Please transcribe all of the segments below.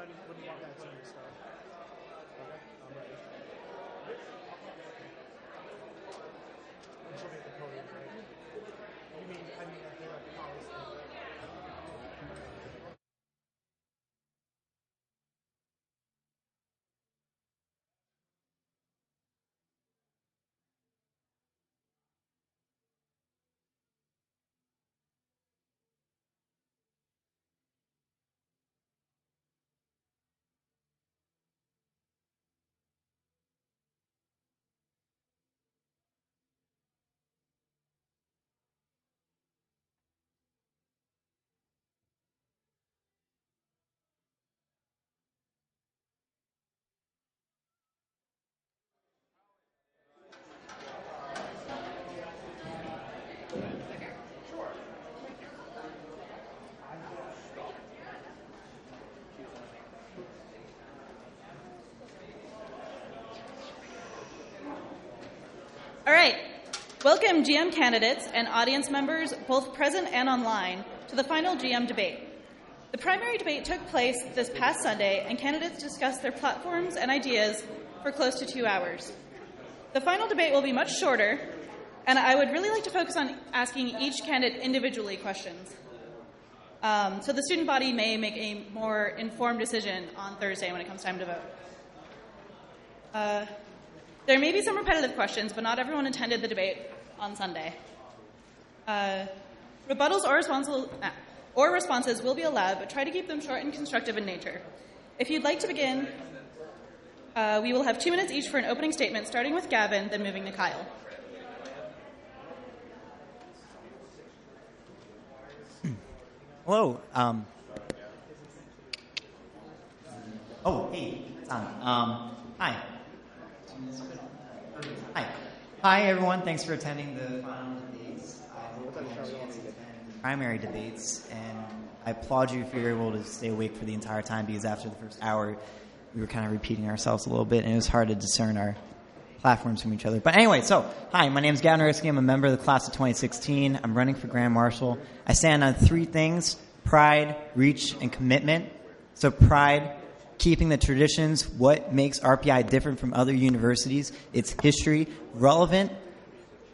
when you walk out to the start. Okay, I'm ready. She'll be at the podium, right? You mean, I mean, like, they're like policy. All right. Welcome, GM candidates and audience members, both present and online, to the final GM debate. The primary debate took place this past Sunday, and candidates discussed their platforms and ideas for close to 2 hours. The final debate will be much shorter, and I would really like to focus on asking each candidate individually questions. So the student body may make a more informed decision on Thursday when it comes time to vote. There may be some repetitive questions, but not everyone attended the debate on Sunday. Rebuttals or responses will be allowed, but try to keep them short and constructive in nature. If you'd like to begin, we will have 2 minutes each for an opening statement, starting with Gavin, then moving to Kyle. Hello. Hey, it's on. Hi. Hi, everyone. Thanks for attending the final debates. I hope you had a chance to attend the primary debates, and I applaud you if you're able to stay awake for the entire time, because after the first hour, we were kind of repeating ourselves a little bit, and it was hard to discern our platforms from each other. But anyway, hi, my name is Gavin Risky. I'm a member of the class of 2016. I'm running for Grand Marshal. I stand on 3 things: pride, reach, and commitment. So pride, keeping the traditions, what makes RPI different from other universities, its history, relevant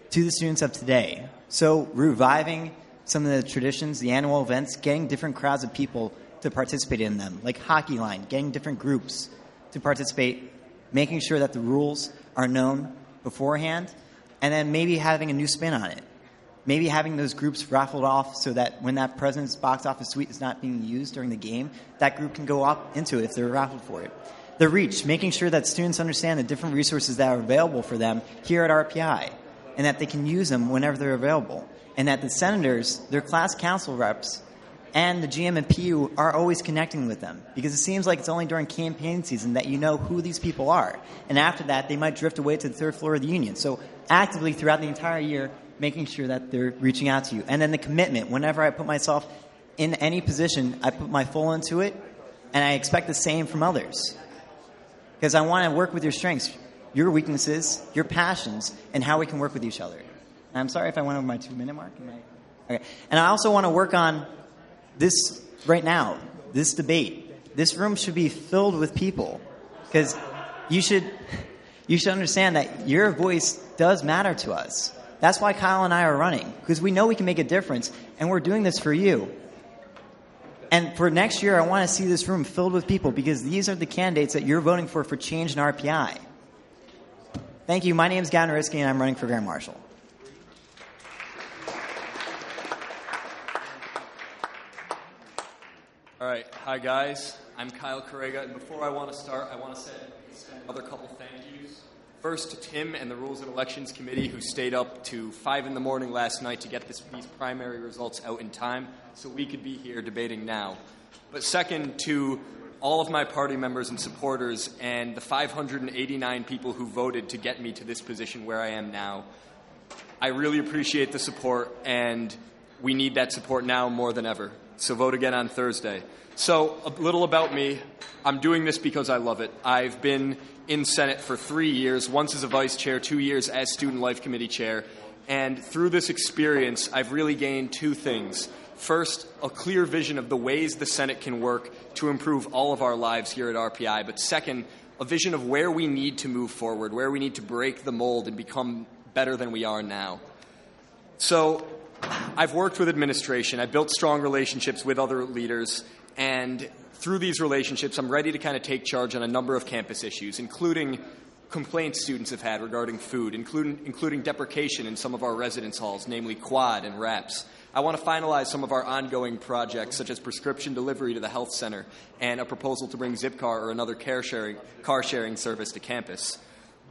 to the students of today. So reviving some of the traditions, the annual events, getting different crowds of people to participate in them, like Hockey Line, getting different groups to participate, making sure that the rules are known beforehand, and then maybe having a new spin on it. Maybe having those groups raffled off so that when that President's Box Office Suite is not being used during the game, that group can go up into it if they're raffled for it. The reach, making sure that students understand the different resources that are available for them here at RPI, and that they can use them whenever they're available. And that the senators, their class council reps, and the GM and PU are always connecting with them, because it seems like it's only during campaign season that you know who these people are. And after that, they might drift away to the 3rd floor of the union. So actively throughout the entire year, making sure that they're reaching out to you. And then the commitment. Whenever I put myself in any position, I put my full into it, and I expect the same from others. Because I want to work with your strengths, your weaknesses, your passions, and how we can work with each other. And I'm sorry if I went over my 2-minute mark. Okay. And I also want to work on this right now, this debate. This room should be filled with people, because you should understand that your voice does matter to us. That's why Kyle and I are running, because we know we can make a difference, and we're doing this for you. And for next year, I want to see this room filled with people, because these are the candidates that you're voting for change in RPI. Thank you. My name is Gavin Risky, and I'm running for Grand Marshal. All right. Hi, guys. I'm Kyle Correga, and before I want to start, I want to say another couple thank yous. First to Tim and the Rules and Elections Committee, who stayed up to 5 in the morning last night to get these primary results out in time so we could be here debating now. But second to all of my party members and supporters and the 589 people who voted to get me to this position where I am now. I really appreciate the support, and we need that support now more than ever. So vote again on Thursday. So a little about me. I'm doing this because I love it. I've been in Senate for 3 years, once as a vice chair, 2 years as Student Life Committee chair. And through this experience, I've really gained 2 things. First, a clear vision of the ways the Senate can work to improve all of our lives here at RPI. But second, a vision of where we need to move forward, where we need to break the mold and become better than we are now. So I've worked with administration. I've built strong relationships with other leaders. And through these relationships, I'm ready to kind of take charge on a number of campus issues, including complaints students have had regarding food, including deprecation in some of our residence halls, namely quad and wraps. I want to finalize some of our ongoing projects, such as prescription delivery to the health center and a proposal to bring Zipcar or another car sharing service to campus.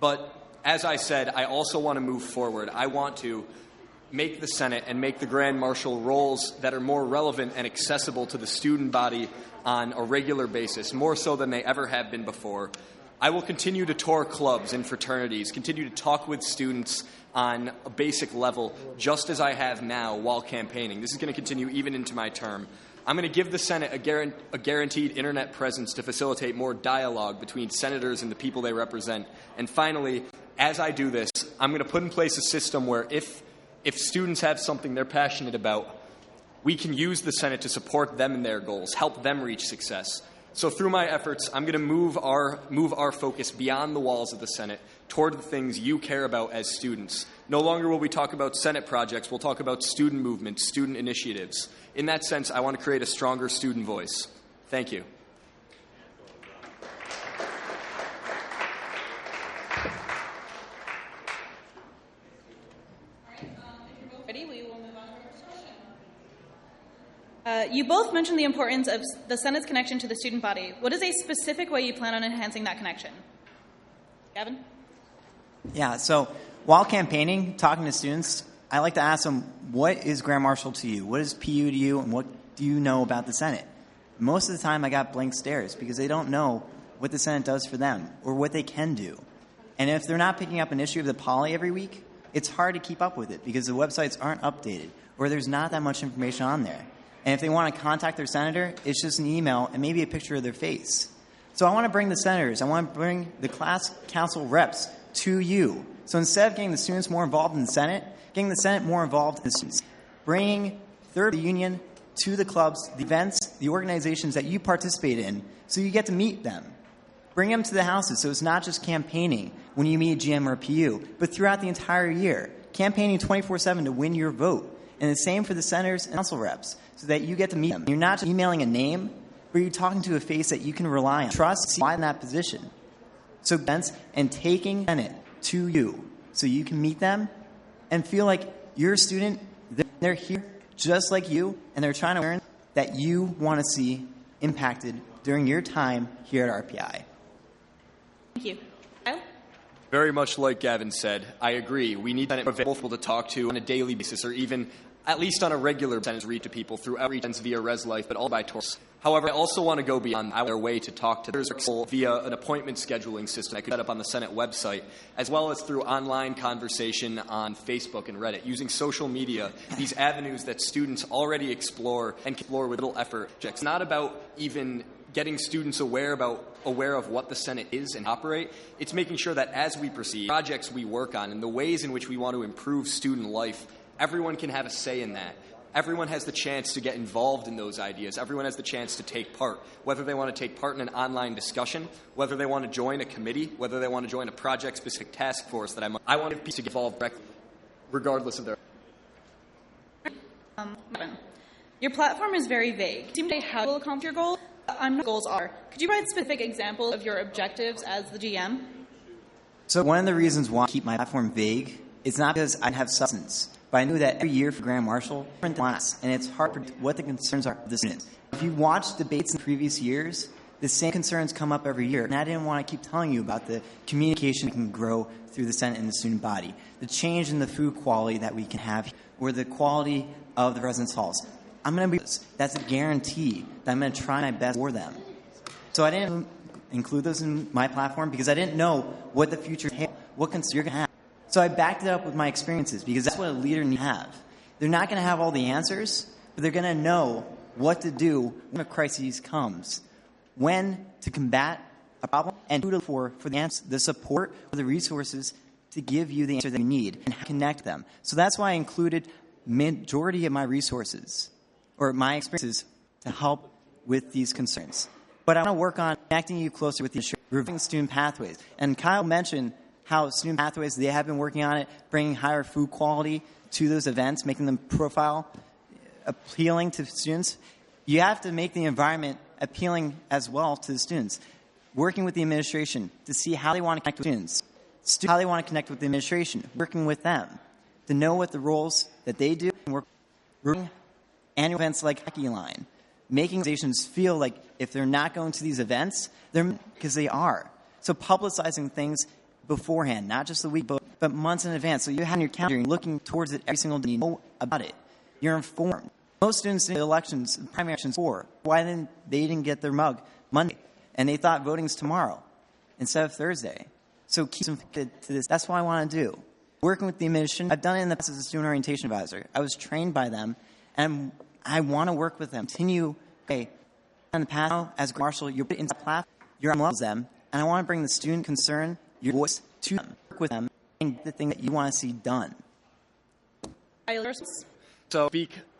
But as I said, I also want to move forward. I want to make the Senate and make the Grand Marshal roles that are more relevant and accessible to the student body on a regular basis, more so than they ever have been before. I will continue to tour clubs and fraternities, continue to talk with students on a basic level, just as I have now while campaigning. This is going to continue even into my term. I'm going to give the Senate a guaranteed internet presence to facilitate more dialogue between senators and the people they represent. And finally, as I do this, I'm going to put in place a system where if students have something they're passionate about, we can use the Senate to support them in their goals, help them reach success. So through my efforts, I'm going to move our focus beyond the walls of the Senate toward the things you care about as students. No longer will we talk about Senate projects. We'll talk about student movements, student initiatives. In that sense, I want to create a stronger student voice. Thank you. Ready? We will move on to our discussion. You both mentioned the importance of the Senate's connection to the student body. What is a specific way you plan on enhancing that connection? Gavin? Yeah, so while campaigning, talking to students, I like to ask them, what is Grand Marshal to you? What is PU to you? And what do you know about the Senate? Most of the time, I got blank stares because they don't know what the Senate does for them or what they can do. And if they're not picking up an issue of the poly every week, it's hard to keep up with it because the websites aren't updated or there's not that much information on there. And if they want to contact their senator, it's just an email and maybe a picture of their face. So I want to bring the senators, I want to bring the class council reps to you. So instead of getting the students more involved in the Senate, getting the Senate more involved in the students, bringing third union to the clubs, the events, the organizations that you participate in, so you get to meet them. Bring them to the houses so it's not just campaigning when you meet a GM or a PU, but throughout the entire year, campaigning 24/7 to win your vote. And the same for the senators and council reps, so that you get to meet them. You're not just emailing a name, but you're talking to a face that you can rely on. Trust, why in that position. So events and taking Senate to you, so you can meet them and feel like you're a student, they're here just like you, and they're trying to learn that you want to see impacted during your time here at RPI. Thank you. Kyle? Very much like Gavin said, I agree. We need Senate available to talk to on a daily basis or even at least on a regular basis, read to people through outreach via Res Life, but all by tours. However, I also want to go beyond our way to talk to people via an appointment scheduling system I could set up on the Senate website, as well as through online conversation on Facebook and Reddit, using social media, these avenues that students already explore and explore with little effort. It's not about even getting students aware of what the Senate is and operate. It's making sure that as we proceed, projects we work on, and the ways in which we want to improve student life, everyone can have a say in that. Everyone has the chance to get involved in those ideas. Everyone has the chance to take part, whether they want to take part in an online discussion, whether they want to join a committee, whether they want to join a project-specific task force that I want people to get involved directly, regardless of their... Your platform is very vague. You seem to say how to accomplish your goals. I'm not goals are. Could you provide specific examples of your objectives as the GM? So one of the reasons why I keep my platform vague is not because I have substance, but I knew that every year for Grand Marshal, different class, and it's hard to predict what the concerns are of the students. If you watch debates in previous years, the same concerns come up every year, and I didn't want to keep telling you about the communication that can grow through the Senate and the student body, the change in the food quality that we can have, or the quality of the residence halls. I'm going to be, that's a guarantee that I'm going to try my best for them. So I didn't include those in my platform because I didn't know what the future held, what concerns you're going to have. So I backed it up with my experiences because that's what a leader needs to have. They're not going to have all the answers, but they're going to know what to do when a crisis comes, when to combat a problem, and who to for the answer, the support, or the resources to give you the answer that you need and connect them. So that's why I included majority of my resources, or my experiences to help with these concerns. But I want to work on connecting you closer with the reviewing student pathways. And Kyle mentioned how student pathways, they have been working on it, bringing higher food quality to those events, making them profile appealing to students. You have to make the environment appealing as well to the students. Working with the administration to see how they want to connect with students, how they want to connect with the administration, working with them to know what the roles that they do, and working annual events like Hacky Line, making organizations feel like if they're not going to these events, they're because they are. So publicizing things beforehand, not just the week, but months in advance. So you have on your calendar, you're looking towards it every single day, you know about it. You're informed. Most students in the elections, primary elections, why they didn't get their mug Monday, and they thought voting's tomorrow instead of Thursday. So keep them connected to this. That's what I want to do. Working with the administration, I've done it in the past as a student orientation advisor. I was trained by them, and I want to work with them. Continue, okay, on the path now, as Marshall, you're put into the platform, you're on level with them, and I want to bring the student concern, your voice to them, work with them, and the thing that you want to see done. So,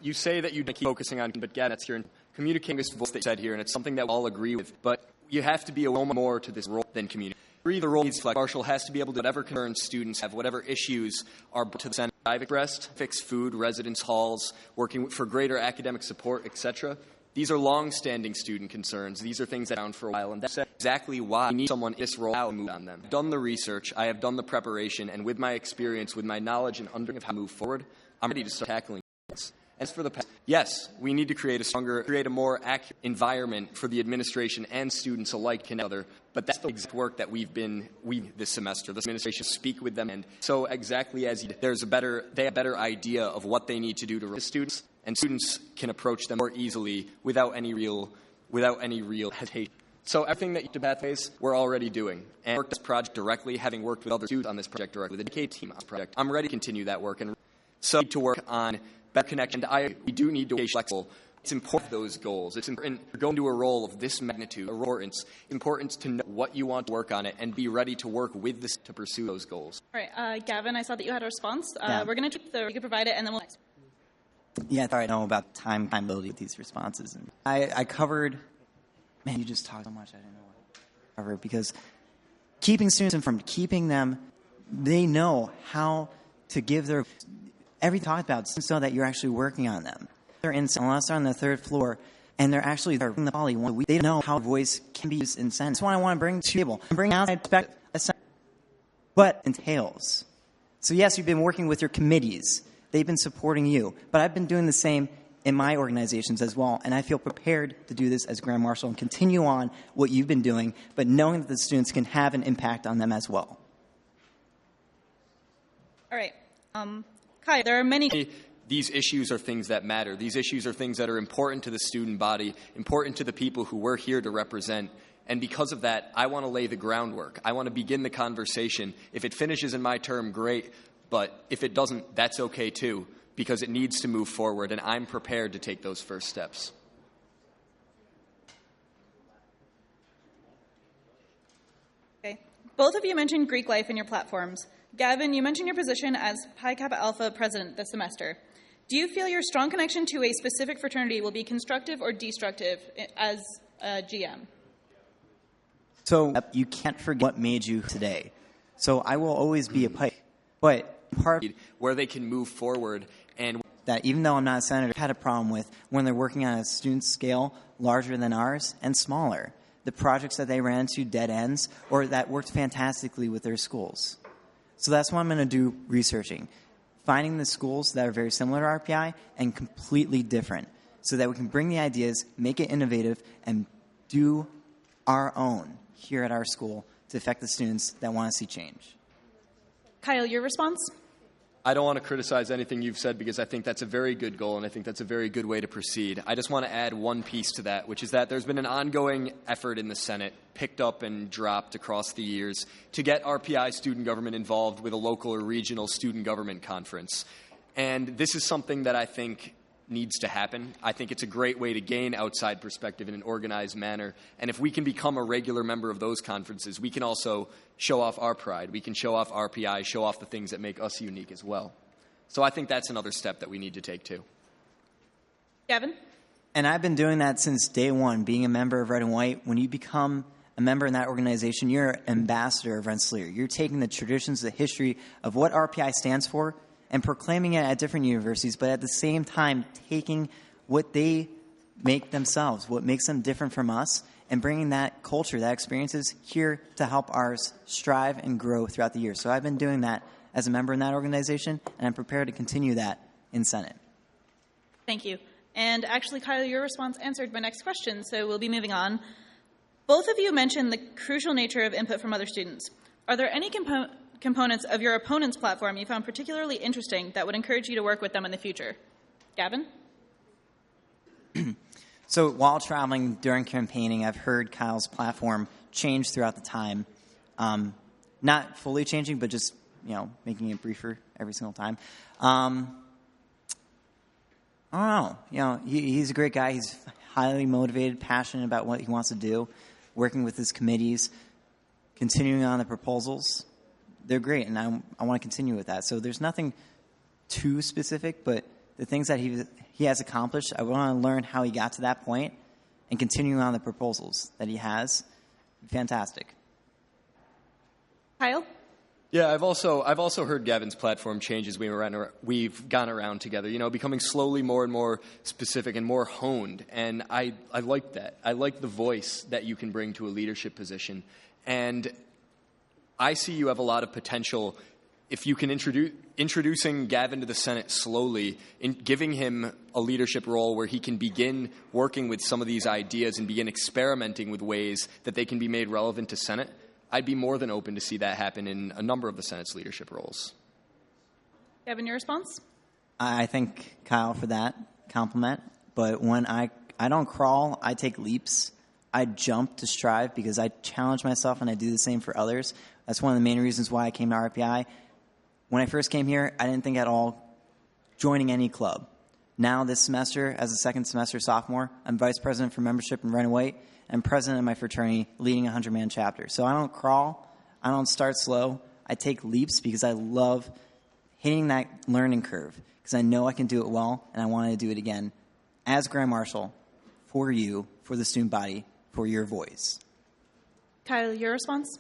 you say that you keep focusing on, but Gavin, that's here and communicating this voice that you said here, and it's something that we all agree with. But you have to be a little more to this role than communicating. The role needs flex. Marshall has to be able to whatever concerns students have, whatever issues are brought to the center. I've expressed, fix food, residence halls, working for greater academic support, etc. These are long-standing student concerns. These are things that have been around for a while, and that's exactly why we need someone in this role now to move on them. I've done the research, I have done the preparation, and with my experience, with my knowledge and understanding of how to move forward, I'm ready to start tackling this. As for the past, yes, we need to create a more accurate environment for the administration and students alike to other. But that's the exact work that this semester. This administration speak with them, and so exactly as they have a better idea of what they need to do to reach students, and students can approach them more easily without any real hesitation. So everything that you do pathways, we're already doing. And work this project directly, having worked with other students on this project directly, the dedicated team on this project. I'm ready to continue that work, and so to work on better connection. We do need to be flexible. It's important those goals. It's important to go into a role of this magnitude. It's important to know what you want to work on it and be ready to work with this to pursue those goals. All right, Gavin, I saw that you had a response. Yeah. We're going to you can provide it, and then we'll. Yeah, I thought I know about timeability with these responses. And I covered. Man, you just talked so much. I didn't know what to cover because keeping students informed, keeping them, they know how to give their. Everything talked about, students know that you're actually working on them. Unless they're on the third floor and they're actually there in the poly 1 week, they don't know how voice can be used in sense. That's what I want to bring to the table. Bring outside perspective, what entails. So yes, you've been working with your committees. They've been supporting you. But I've been doing the same in my organizations as well, and I feel prepared to do this as Grand Marshal and continue on what you've been doing, but knowing that the students can have an impact on them as well. All right. Kai, there are many. These issues are things that matter. These issues are things that are important to the student body, important to the people who we're here to represent. And because of that, I want to lay the groundwork. I want to begin the conversation. If it finishes in my term, great. But if it doesn't, that's okay too, because it needs to move forward, and I'm prepared to take those first steps. Okay. Both of you mentioned Greek life in your platforms. Gavin, you mentioned your position as Pi Kappa Alpha president this semester. Do you feel your strong connection to a specific fraternity will be constructive or destructive as a GM? So you can't forget what made you today. So I will always be a Pi. But part of where they can move forward and that even though I'm not a senator, I had a problem with when they're working on a student scale larger than ours and smaller. The projects that they ran into dead ends or that worked fantastically with their schools. So that's what I'm going to do researching. Finding the schools that are very similar to RPI and completely different so that we can bring the ideas, make it innovative, and do our own here at our school to affect the students that want to see change. Kyle, your response? I don't want to criticize anything you've said because I think that's a very good goal and I think that's a very good way to proceed. I just want to add one piece to that, which is that there's been an ongoing effort in the Senate, picked up and dropped across the years, to get RPI student government involved with a local or regional student government conference. And this is something that I think needs to happen. I think it's a great way to gain outside perspective in an organized manner. And if we can become a regular member of those conferences, we can also show off our pride. We can show off RPI, show off the things that make us unique as well. So I think that's another step that we need to take too. Gavin? And I've been doing that since day one, being a member of Red and White. When you become a member in that organization, you're an ambassador of Rensselaer. You're taking the traditions, the history of what RPI stands for and proclaiming it at different universities, but at the same time taking what they make themselves, what makes them different from us, and bringing that culture, that experiences here to help ours strive and grow throughout the year. So I've been doing that as a member in that organization, and I'm prepared to continue that in Senate. Thank you. And actually, Kyle, your response answered my next question, so we'll be moving on. Both of you mentioned the crucial nature of input from other students. Are there any components of your opponent's platform you found particularly interesting that would encourage you to work with them in the future? Gavin? So while traveling during campaigning, I've heard Kyle's platform change throughout the time. Not fully changing, but just, making it briefer every single time. I don't know. He's a great guy. He's highly motivated, passionate about what he wants to do, working with his committees, continuing on the proposals. They're great, and I want to continue with that. So there's nothing too specific, but the things that he has accomplished, I want to learn how he got to that point and continuing on the proposals that he has. Fantastic. Kyle? Yeah, I've also heard Gavin's platform change as we've gone around together, becoming slowly more and more specific and more honed. And I like that. I like the voice that you can bring to a leadership position. And I see you have a lot of potential if you can introducing Gavin to the Senate slowly, in giving him a leadership role where he can begin working with some of these ideas and begin experimenting with ways that they can be made relevant to Senate. I'd be more than open to see that happen in a number of the Senate's leadership roles. Gavin, your response? I thank Kyle for that compliment. But when I don't crawl, I take leaps. I jump to strive because I challenge myself and I do the same for others. That's one of the main reasons why I came to RPI. When I first came here, I didn't think at all joining any club. Now this semester, as a second semester sophomore, I'm vice president for membership in Red and White. I'm president of my fraternity, leading a 100-man chapter. So I don't crawl. I don't start slow. I take leaps because I love hitting that learning curve because I know I can do it well, and I want to do it again as Grand Marshal for you, for the student body, for your voice. Kyle, your response?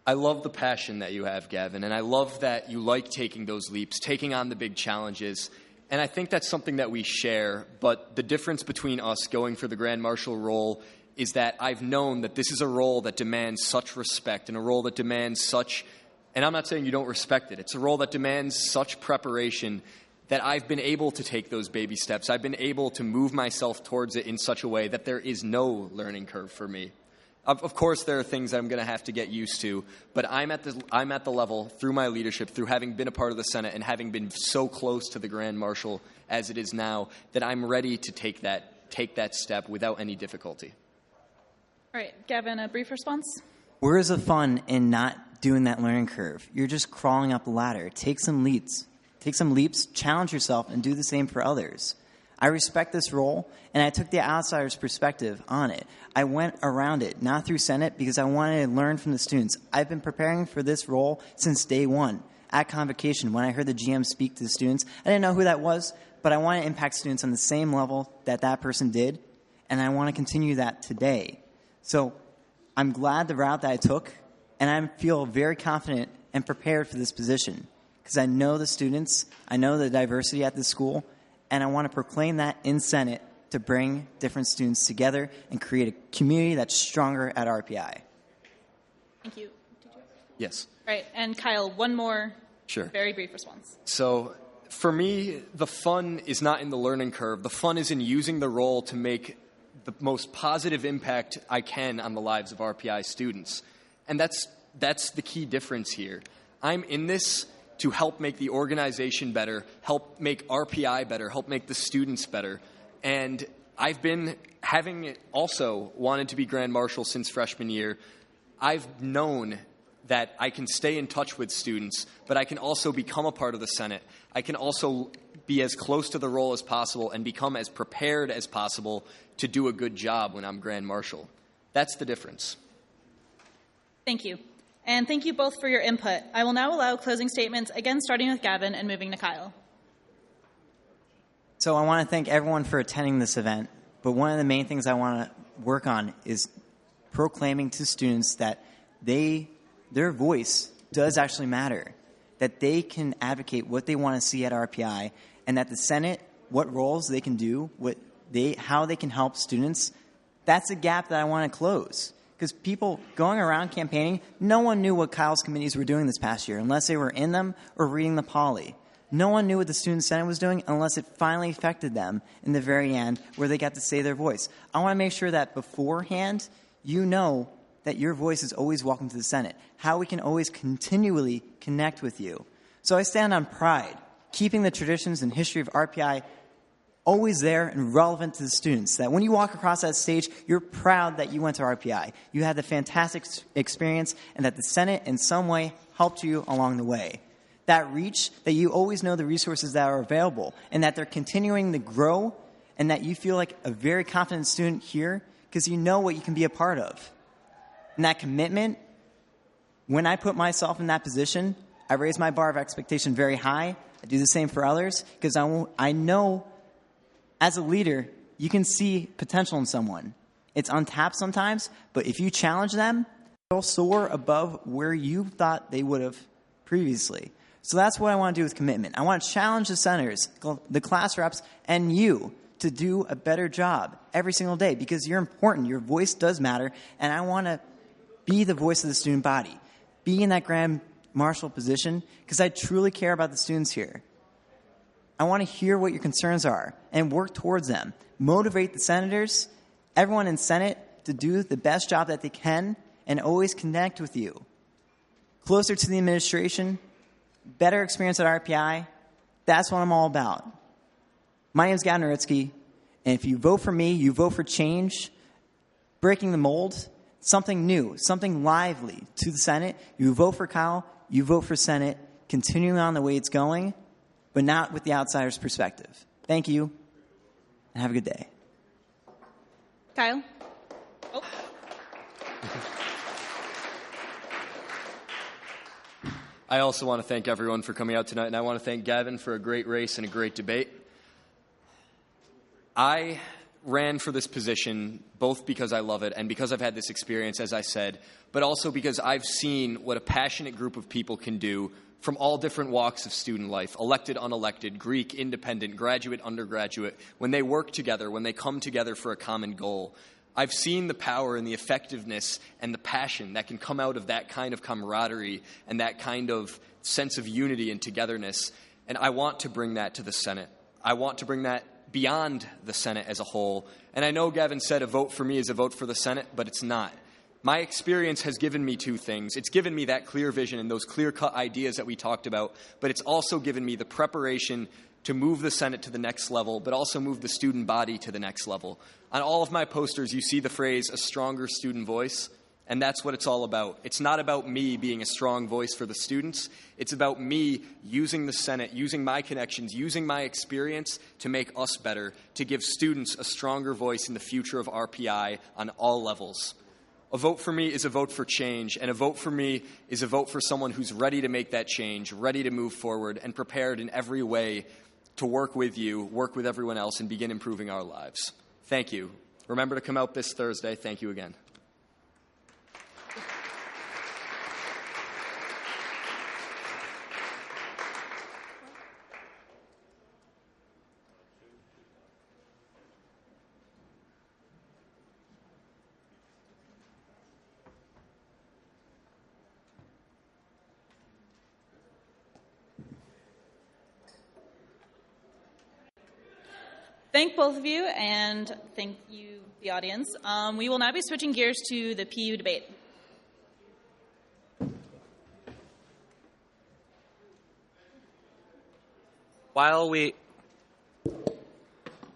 I love the passion that you have, Gavin, and I love that you like taking those leaps, taking on the big challenges. And I think that's something that we share, but the difference between us going for the Grand Marshal role is that I've known that this is a role that demands such respect and a role that demands such, and I'm not saying you don't respect it, it's a role that demands such preparation that I've been able to take those baby steps. I've been able to move myself towards it in such a way that there is no learning curve for me. Of course, there are things that I'm going to have to get used to, but I'm at the level through my leadership, through having been a part of the Senate and having been so close to the Grand Marshal as it is now, that I'm ready to take that step without any difficulty. All right, Gavin, a brief response? Where's the fun in not doing that learning curve? You're just crawling up the ladder. Take some leaps. Challenge yourself, and do the same for others. I respect this role, and I took the outsider's perspective on it. I went around it, not through Senate, because I wanted to learn from the students. I've been preparing for this role since day one. At Convocation, when I heard the GM speak to the students, I didn't know who that was, but I want to impact students on the same level that person did, and I want to continue that today. So I'm glad the route that I took, and I feel very confident and prepared for this position because I know the students, I know the diversity at this school, and I want to proclaim that in Senate to bring different students together and create a community that's stronger at RPI. Thank you. Yes. All right, and Kyle, one more Sure. very brief response. So for me, the fun is not in the learning curve. The fun is in using the role to make the most positive impact I can on the lives of RPI students. And that's the key difference here. I'm in this to help make the organization better, help make RPI better, help make the students better. And I've been having also wanted to be Grand Marshal since freshman year. I've known that I can stay in touch with students, but I can also become a part of the Senate. I can also be as close to the role as possible and become as prepared as possible to do a good job when I'm Grand Marshal. That's the difference. Thank you. And thank you both for your input. I will now allow closing statements, again starting with Gavin and moving to Kyle. So I want to thank everyone for attending this event. But one of the main things I want to work on is proclaiming to students that their voice does actually matter, that they can advocate what they want to see at RPI, and that the Senate, what roles they can do, how they can help students, that's a gap that I want to close. Because people going around campaigning, no one knew what Kyle's committees were doing this past year unless they were in them or reading the poly. No one knew what the Student Senate was doing unless it finally affected them in the very end where they got to say their voice. I want to make sure that beforehand you know that your voice is always welcome to the Senate, how we can always continually connect with you. So I stand on pride, keeping the traditions and history of RPI always there and relevant to the students, that when you walk across that stage, you're proud that you went to RPI. You had the fantastic experience and that the Senate in some way helped you along the way. That reach, that you always know the resources that are available and that they're continuing to grow and that you feel like a very confident student here because you know what you can be a part of. And that commitment, when I put myself in that position, I raise my bar of expectation very high. I do the same for others because I know as a leader, you can see potential in someone. It's untapped sometimes, but if you challenge them, they'll soar above where you thought they would have previously. So that's what I want to do with commitment. I want to challenge the senators, the class reps, and you to do a better job every single day because you're important. Your voice does matter, and I want to be the voice of the student body, be in that grand marshal position because I truly care about the students here. I want to hear what your concerns are and work towards them. Motivate the senators, everyone in Senate, to do the best job that they can and always connect with you. Closer to the administration, better experience at RPI, that's what I'm all about. My name is Gavin Noritsky, and if you vote for me, you vote for change, breaking the mold, something new, something lively to the Senate. You vote for Kyle, you vote for Senate, continuing on the way it's going, but not with the outsider's perspective. Thank you, and have a good day. Kyle? Oh. I also want to thank everyone for coming out tonight, and I want to thank Gavin for a great race and a great debate. I ran for this position both because I love it and because I've had this experience, as I said, but also because I've seen what a passionate group of people can do from all different walks of student life, elected, unelected, Greek, independent, graduate, undergraduate, when they work together, when they come together for a common goal. I've seen the power and the effectiveness and the passion that can come out of that kind of camaraderie and that kind of sense of unity and togetherness, and I want to bring that to the Senate. I want to bring that beyond the Senate as a whole, and I know Gavin said a vote for me is a vote for the Senate, but it's not. My experience has given me two things. It's given me that clear vision and those clear-cut ideas that we talked about, but it's also given me the preparation to move the Senate to the next level, but also move the student body to the next level. On all of my posters, you see the phrase, a stronger student voice, and that's what it's all about. It's not about me being a strong voice for the students. It's about me using the Senate, using my connections, using my experience to make us better, to give students a stronger voice in the future of RPI on all levels. A vote for me is a vote for change, and a vote for me is a vote for someone who's ready to make that change, ready to move forward, and prepared in every way to work with you, work with everyone else, and begin improving our lives. Thank you. Remember to come out this Thursday. Thank you again. Thank both of you, and thank you, the audience. We will now be switching gears to the PU debate. While we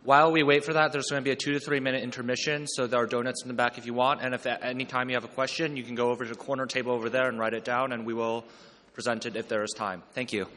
wait for that, there's going to be a 2 to 3 minute intermission, so there are donuts in the back if you want. And if at any time you have a question, you can go over to the corner table over there and write it down, and we will present it if there is time. Thank you.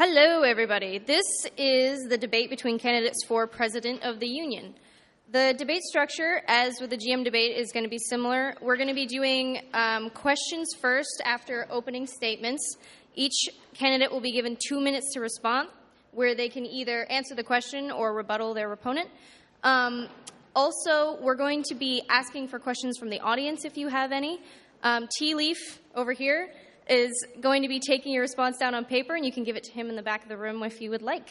Hello, everybody. This is the debate between candidates for President of the Union. The debate structure, as with the GM debate, is going to be similar. We're going to be doing questions first after opening statements. Each candidate will be given 2 minutes to respond, where they can either answer the question or rebuttal their opponent. Also, we're going to be asking for questions from the audience if you have any. Tea Leaf over here is going to be taking your response down on paper, and you can give it to him in the back of the room if you would like.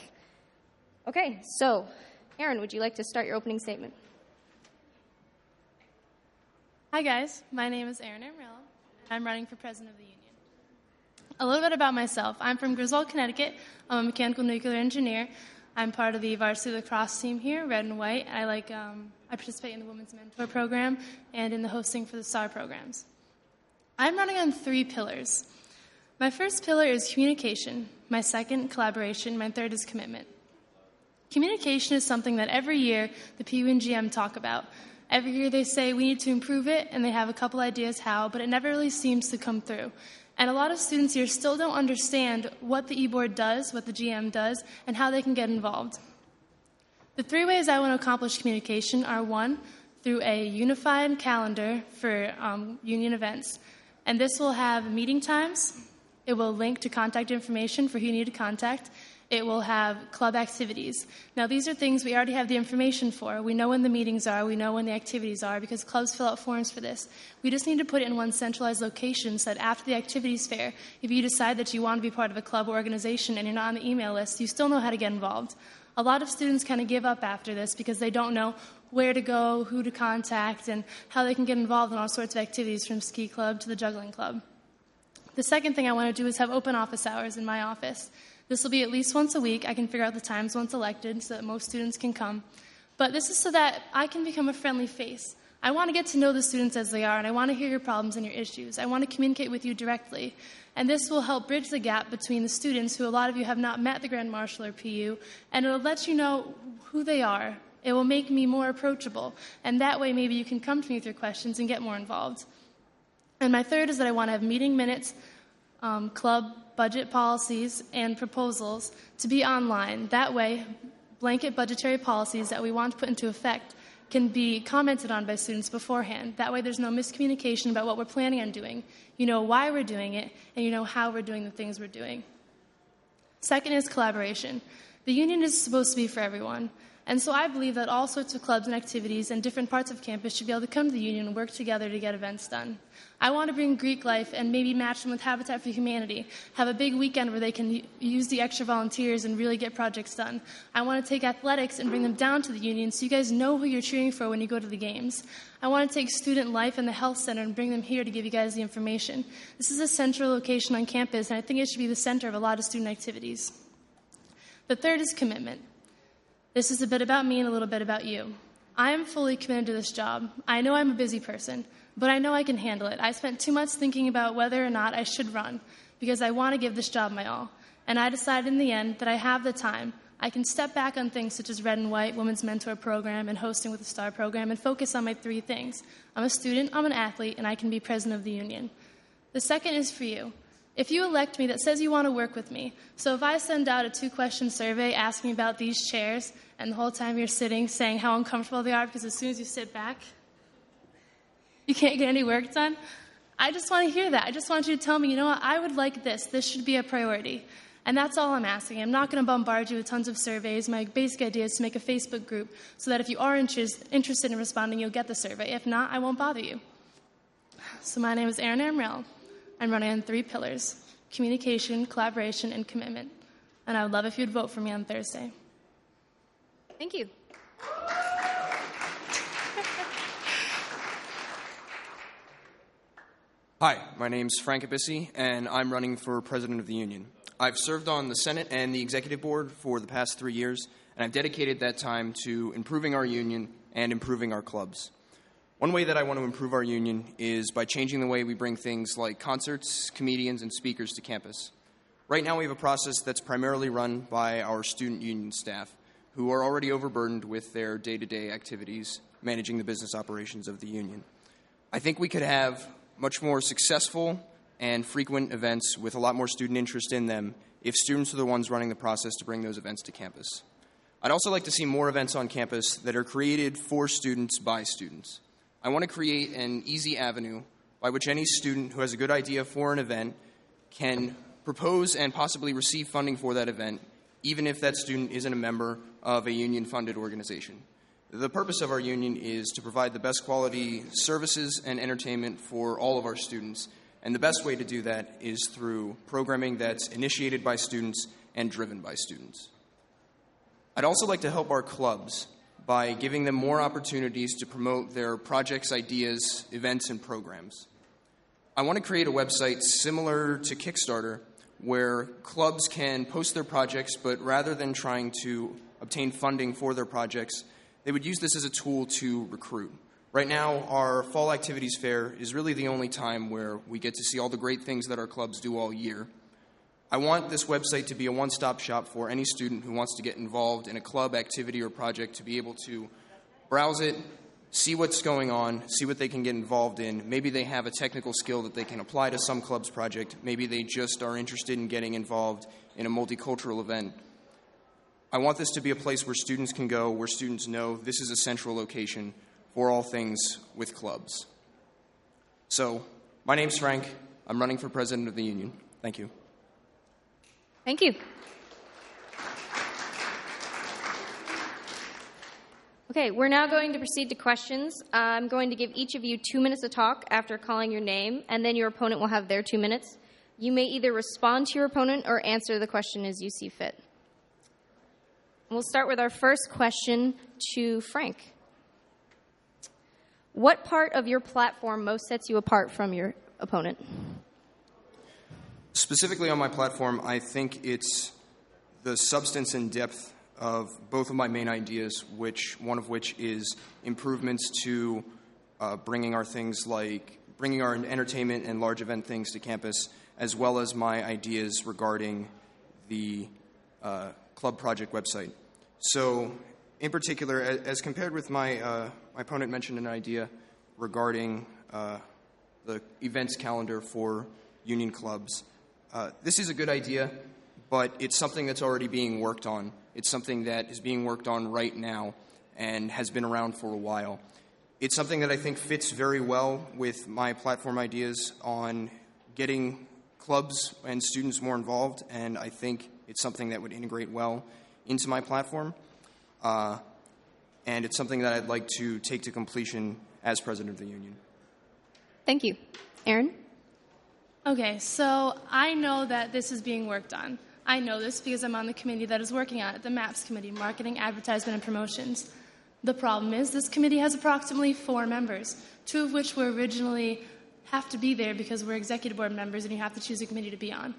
Okay, so Aaron, would you like to start your opening statement? Hi guys, my name is Erin Amarillo, and I'm running for President of the Union. A little bit about myself. I'm from Griswold, Connecticut. I'm a mechanical nuclear engineer. I'm part of the varsity lacrosse team here, red and white. I participate in the Women's Mentor Program and in the hosting for the STAR programs. I'm running on 3 pillars. My first pillar is communication. My second, collaboration. My third is commitment. Communication is something that every year the PU and GM talk about. Every year they say we need to improve it, and they have a couple ideas how, but it never really seems to come through. And a lot of students here still don't understand what the e-board does, what the GM does, and how they can get involved. The 3 ways I want to accomplish communication are 1, through a unified calendar for union events. And this will have meeting times. It will link to contact information for who you need to contact. It will have club activities. Now, these are things we already have the information for. We know when the meetings are. We know when the activities are because clubs fill out forms for this. We just need to put it in one centralized location so that after the activities fair, if you decide that you want to be part of a club or organization and you're not on the email list, you still know how to get involved. A lot of students kind of give up after this because they don't know where to go, who to contact, and how they can get involved in all sorts of activities from ski club to the juggling club. The second thing I want to do is have open office hours in my office. This will be at least once a week. I can figure out the times once elected so that most students can come. But this is so that I can become a friendly face. I want to get to know the students as they are, and I want to hear your problems and your issues. I want to communicate with you directly. And this will help bridge the gap between the students, who a lot of you have not met the Grand Marshal or PU, and it will let you know who they are. It will make me more approachable, and that way maybe you can come to me with your questions and get more involved. And my third is that I want to have meeting minutes, club budget policies, and proposals to be online. That way, blanket budgetary policies that we want to put into effect can be commented on by students beforehand. That way there's no miscommunication about what we're planning on doing. You know why we're doing it, and you know how we're doing the things we're doing. Second is collaboration. The union is supposed to be for everyone. And so I believe that all sorts of clubs and activities and different parts of campus should be able to come to the union and work together to get events done. I want to bring Greek life and maybe match them with Habitat for Humanity, have a big weekend where they can use the extra volunteers and really get projects done. I want to take athletics and bring them down to the union so you guys know who you're cheering for when you go to the games. I want to take student life and the health center and bring them here to give you guys the information. This is a central location on campus, and I think it should be the center of a lot of student activities. The third is commitment. This is a bit about me and a little bit about you. I am fully committed to this job. I know I'm a busy person, but I know I can handle it. I spent 2 months thinking about whether or not I should run because I want to give this job my all. And I decided in the end that I have the time. I can step back on things such as Red and White, Women's Mentor Program, and hosting with the STAR program and focus on my 3 things. I'm a student, I'm an athlete, and I can be president of the union. The second is for you. If you elect me, that says you want to work with me. So if I send out a 2-question survey asking about these chairs, and the whole time you're sitting saying how uncomfortable they are because as soon as you sit back, you can't get any work done, I just want to hear that. I just want you to tell me, you know what, I would like this. This should be a priority. And that's all I'm asking. I'm not going to bombard you with tons of surveys. My basic idea is to make a Facebook group so that if you are interested in responding, you'll get the survey. If not, I won't bother you. So my name is Erin Amrell. I'm running on 3 pillars: communication, collaboration, and commitment. And I would love if you'd vote for me on Thursday. Thank you. Hi, my name's Frank Abissi, and I'm running for President of the Union. I've served on the Senate and the Executive Board for the past 3 years, and I've dedicated that time to improving our union and improving our clubs. One way that I want to improve our union is by changing the way we bring things like concerts, comedians, and speakers to campus. Right now we have a process that's primarily run by our student union staff, who are already overburdened with their day-to-day activities managing the business operations of the union. I think we could have much more successful and frequent events with a lot more student interest in them if students are the ones running the process to bring those events to campus. I'd also like to see more events on campus that are created for students by students. I want to create an easy avenue by which any student who has a good idea for an event can propose and possibly receive funding for that event, even if that student isn't a member of a union-funded organization. The purpose of our union is to provide the best quality services and entertainment for all of our students, and the best way to do that is through programming that's initiated by students and driven by students. I'd also like to help our clubs by giving them more opportunities to promote their projects, ideas, events, and programs. I want to create a website similar to Kickstarter where clubs can post their projects, but rather than trying to obtain funding for their projects, they would use this as a tool to recruit. Right now, our Fall Activities Fair is really the only time where we get to see all the great things that our clubs do all year. I want this website to be a one-stop shop for any student who wants to get involved in a club, activity, or project to be able to browse it, see what's going on, see what they can get involved in. Maybe they have a technical skill that they can apply to some club's project. Maybe they just are interested in getting involved in a multicultural event. I want this to be a place where students can go, where students know this is a central location for all things with clubs. So, my name's Frank. I'm running for president of the union. Thank you. Thank you. Okay, we're now going to proceed to questions. I'm going to give each of you 2 minutes to talk after calling your name, and then your opponent will have their 2 minutes. You may either respond to your opponent or answer the question as you see fit. We'll start with our first question to Frank. What part of your platform most sets you apart from your opponent? Specifically on my platform, I think it's the substance and depth of both of my main ideas, one of which is improvements to bringing our entertainment and large event things to campus, as well as my ideas regarding the club project website. So, in particular, as compared with my opponent mentioned an idea regarding the events calendar for union clubs. This is a good idea, but it's something that's already being worked on. It's something that is being worked on right now and has been around for a while. It's something that I think fits very well with my platform ideas on getting clubs and students more involved, and I think it's something that would integrate well into my platform. And it's something that I'd like to take to completion as president of the union. Thank you. Aaron? Okay, so I know that this is being worked on. I know this because I'm on the committee that is working on it, the MAPS committee, Marketing, Advertisement, and Promotions. The problem is this committee has approximately 4 members, 2 of which were originally have to be there because we're executive board members and you have to choose a committee to be on.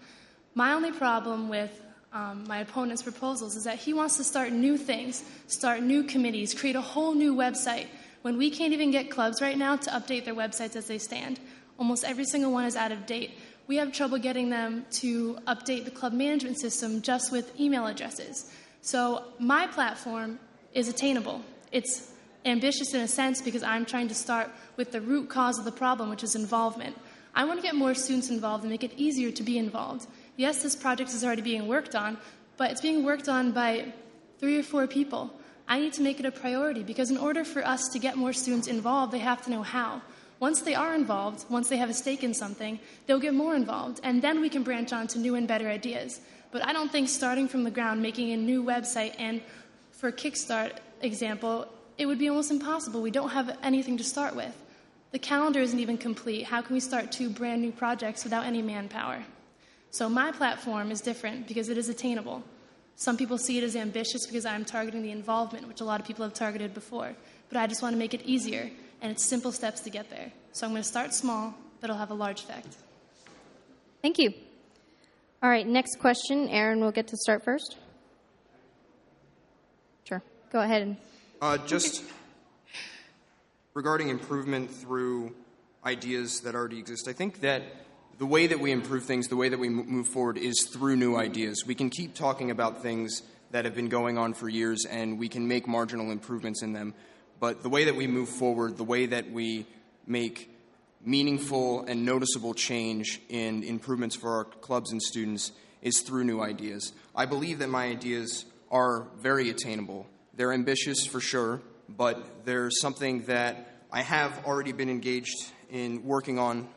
My only problem with my opponent's proposals is that he wants to start new things, start new committees, create a whole new website, when we can't even get clubs right now to update their websites as they stand. Almost every single one is out of date. We have trouble getting them to update the club management system just with email addresses. So my platform is attainable. It's ambitious in a sense because I'm trying to start with the root cause of the problem, which is involvement. I want to get more students involved and make it easier to be involved. Yes, this project is already being worked on, but it's being worked on by 3 or 4 people. I need to make it a priority because in order for us to get more students involved, they have to know how. Once they are involved, once they have a stake in something, they'll get more involved, and then we can branch on to new and better ideas. But I don't think starting from the ground, making a new website, and for a Kickstart example, it would be almost impossible. We don't have anything to start with. The calendar isn't even complete. How can we start 2 brand new projects without any manpower? So my platform is different because it is attainable. Some people see it as ambitious because I'm targeting the involvement, which a lot of people have targeted before. But I just want to make it easier, and it's simple steps to get there. So I'm going to start small, but it'll have a large effect. Thank you. All right, next question. Aaron will get to start first. Sure. Go ahead. Just regarding improvement through ideas that already exist, I think that the way that we improve things, the way that we move forward is through new ideas. We can keep talking about things that have been going on for years, and we can make marginal improvements in them. But the way that we move forward, the way that we make meaningful and noticeable change in improvements for our clubs and students is through new ideas. I believe that my ideas are very attainable. They're ambitious for sure, but there's something that I have already been engaged in working on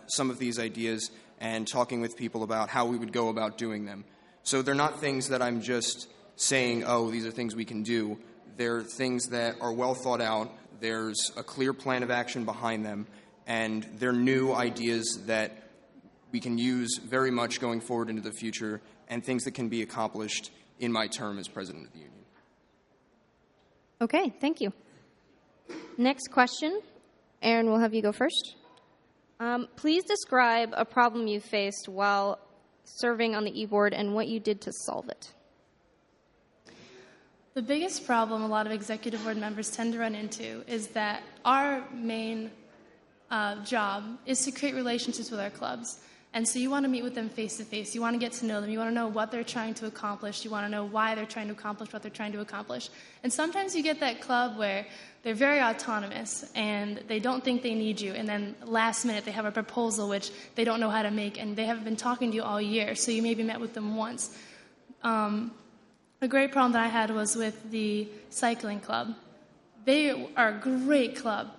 some of these ideas and talking with people about how we would go about doing them. So they're not things that I'm just saying, oh, these are things we can do. They're things that are well thought out. There's a clear plan of action behind them, and they're new ideas that we can use very much going forward into the future, and things that can be accomplished in my term as President of the Union. Okay, thank you. Next question. Aaron, we'll have you go first. Please describe a problem you faced while serving on the e-board and what you did to solve it. The biggest problem a lot of executive board members tend to run into is that our main job is to create relationships with our clubs. And so you want to meet with them face-to-face. You want to get to know them. You want to know what they're trying to accomplish. You want to know why they're trying to accomplish what they're trying to accomplish. And sometimes you get that club where they're very autonomous and they don't think they need you. And then last minute they have a proposal which they don't know how to make, and they haven't been talking to you all year. So you maybe met with them once. A great problem that I had was with the cycling club. They are a great club.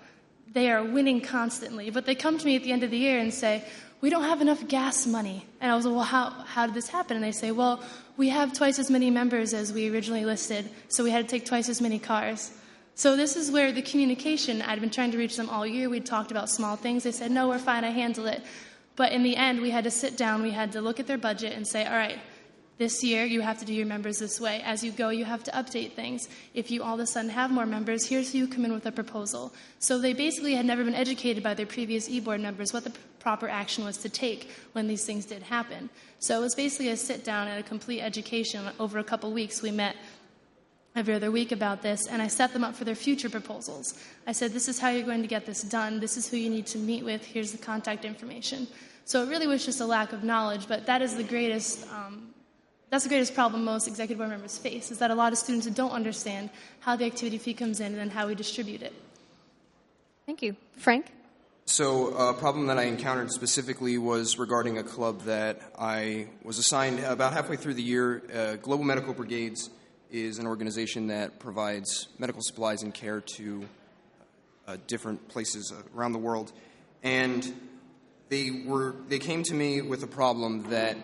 They are winning constantly. But they come to me at the end of the year and say, we don't have enough gas money. And I was like, well, how did this happen? And they say, well, we have twice as many members as we originally listed, so we had to take twice as many cars. So this is where the communication, I'd been trying to reach them all year. We'd talked about small things. They said, no, we're fine, I handle it. But in the end, we had to sit down, we had to look at their budget and say, all right, this year, you have to do your members this way. As you go, you have to update things. If you all of a sudden have more members, here's who you come in with a proposal. So they basically had never been educated by their previous e-board members what the proper action was to take when these things did happen. So it was basically a sit-down and a complete education. Over a couple weeks, we met every other week about this, and I set them up for their future proposals. I said, this is how you're going to get this done. This is who you need to meet with. Here's the contact information. So it really was just a lack of knowledge, but that is the greatest... That's the greatest problem most executive board members face, is that a lot of students don't understand how the activity fee comes in and then how we distribute it. Thank you. Frank? So a problem that I encountered specifically was regarding a club that I was assigned about halfway through the year. Global Medical Brigades is an organization that provides medical supplies and care to different places around the world. And they came to me with a problem that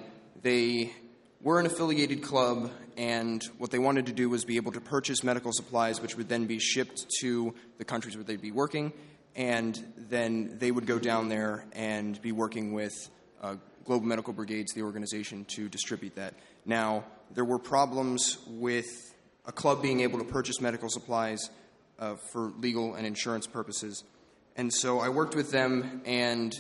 they were an affiliated club, and what they wanted to do was be able to purchase medical supplies, which would then be shipped to the countries where they'd be working, and then they would go down there and be working with Global Medical Brigades, the organization, to distribute that. Now, there were problems with a club being able to purchase medical supplies for legal and insurance purposes, and so I worked with them, and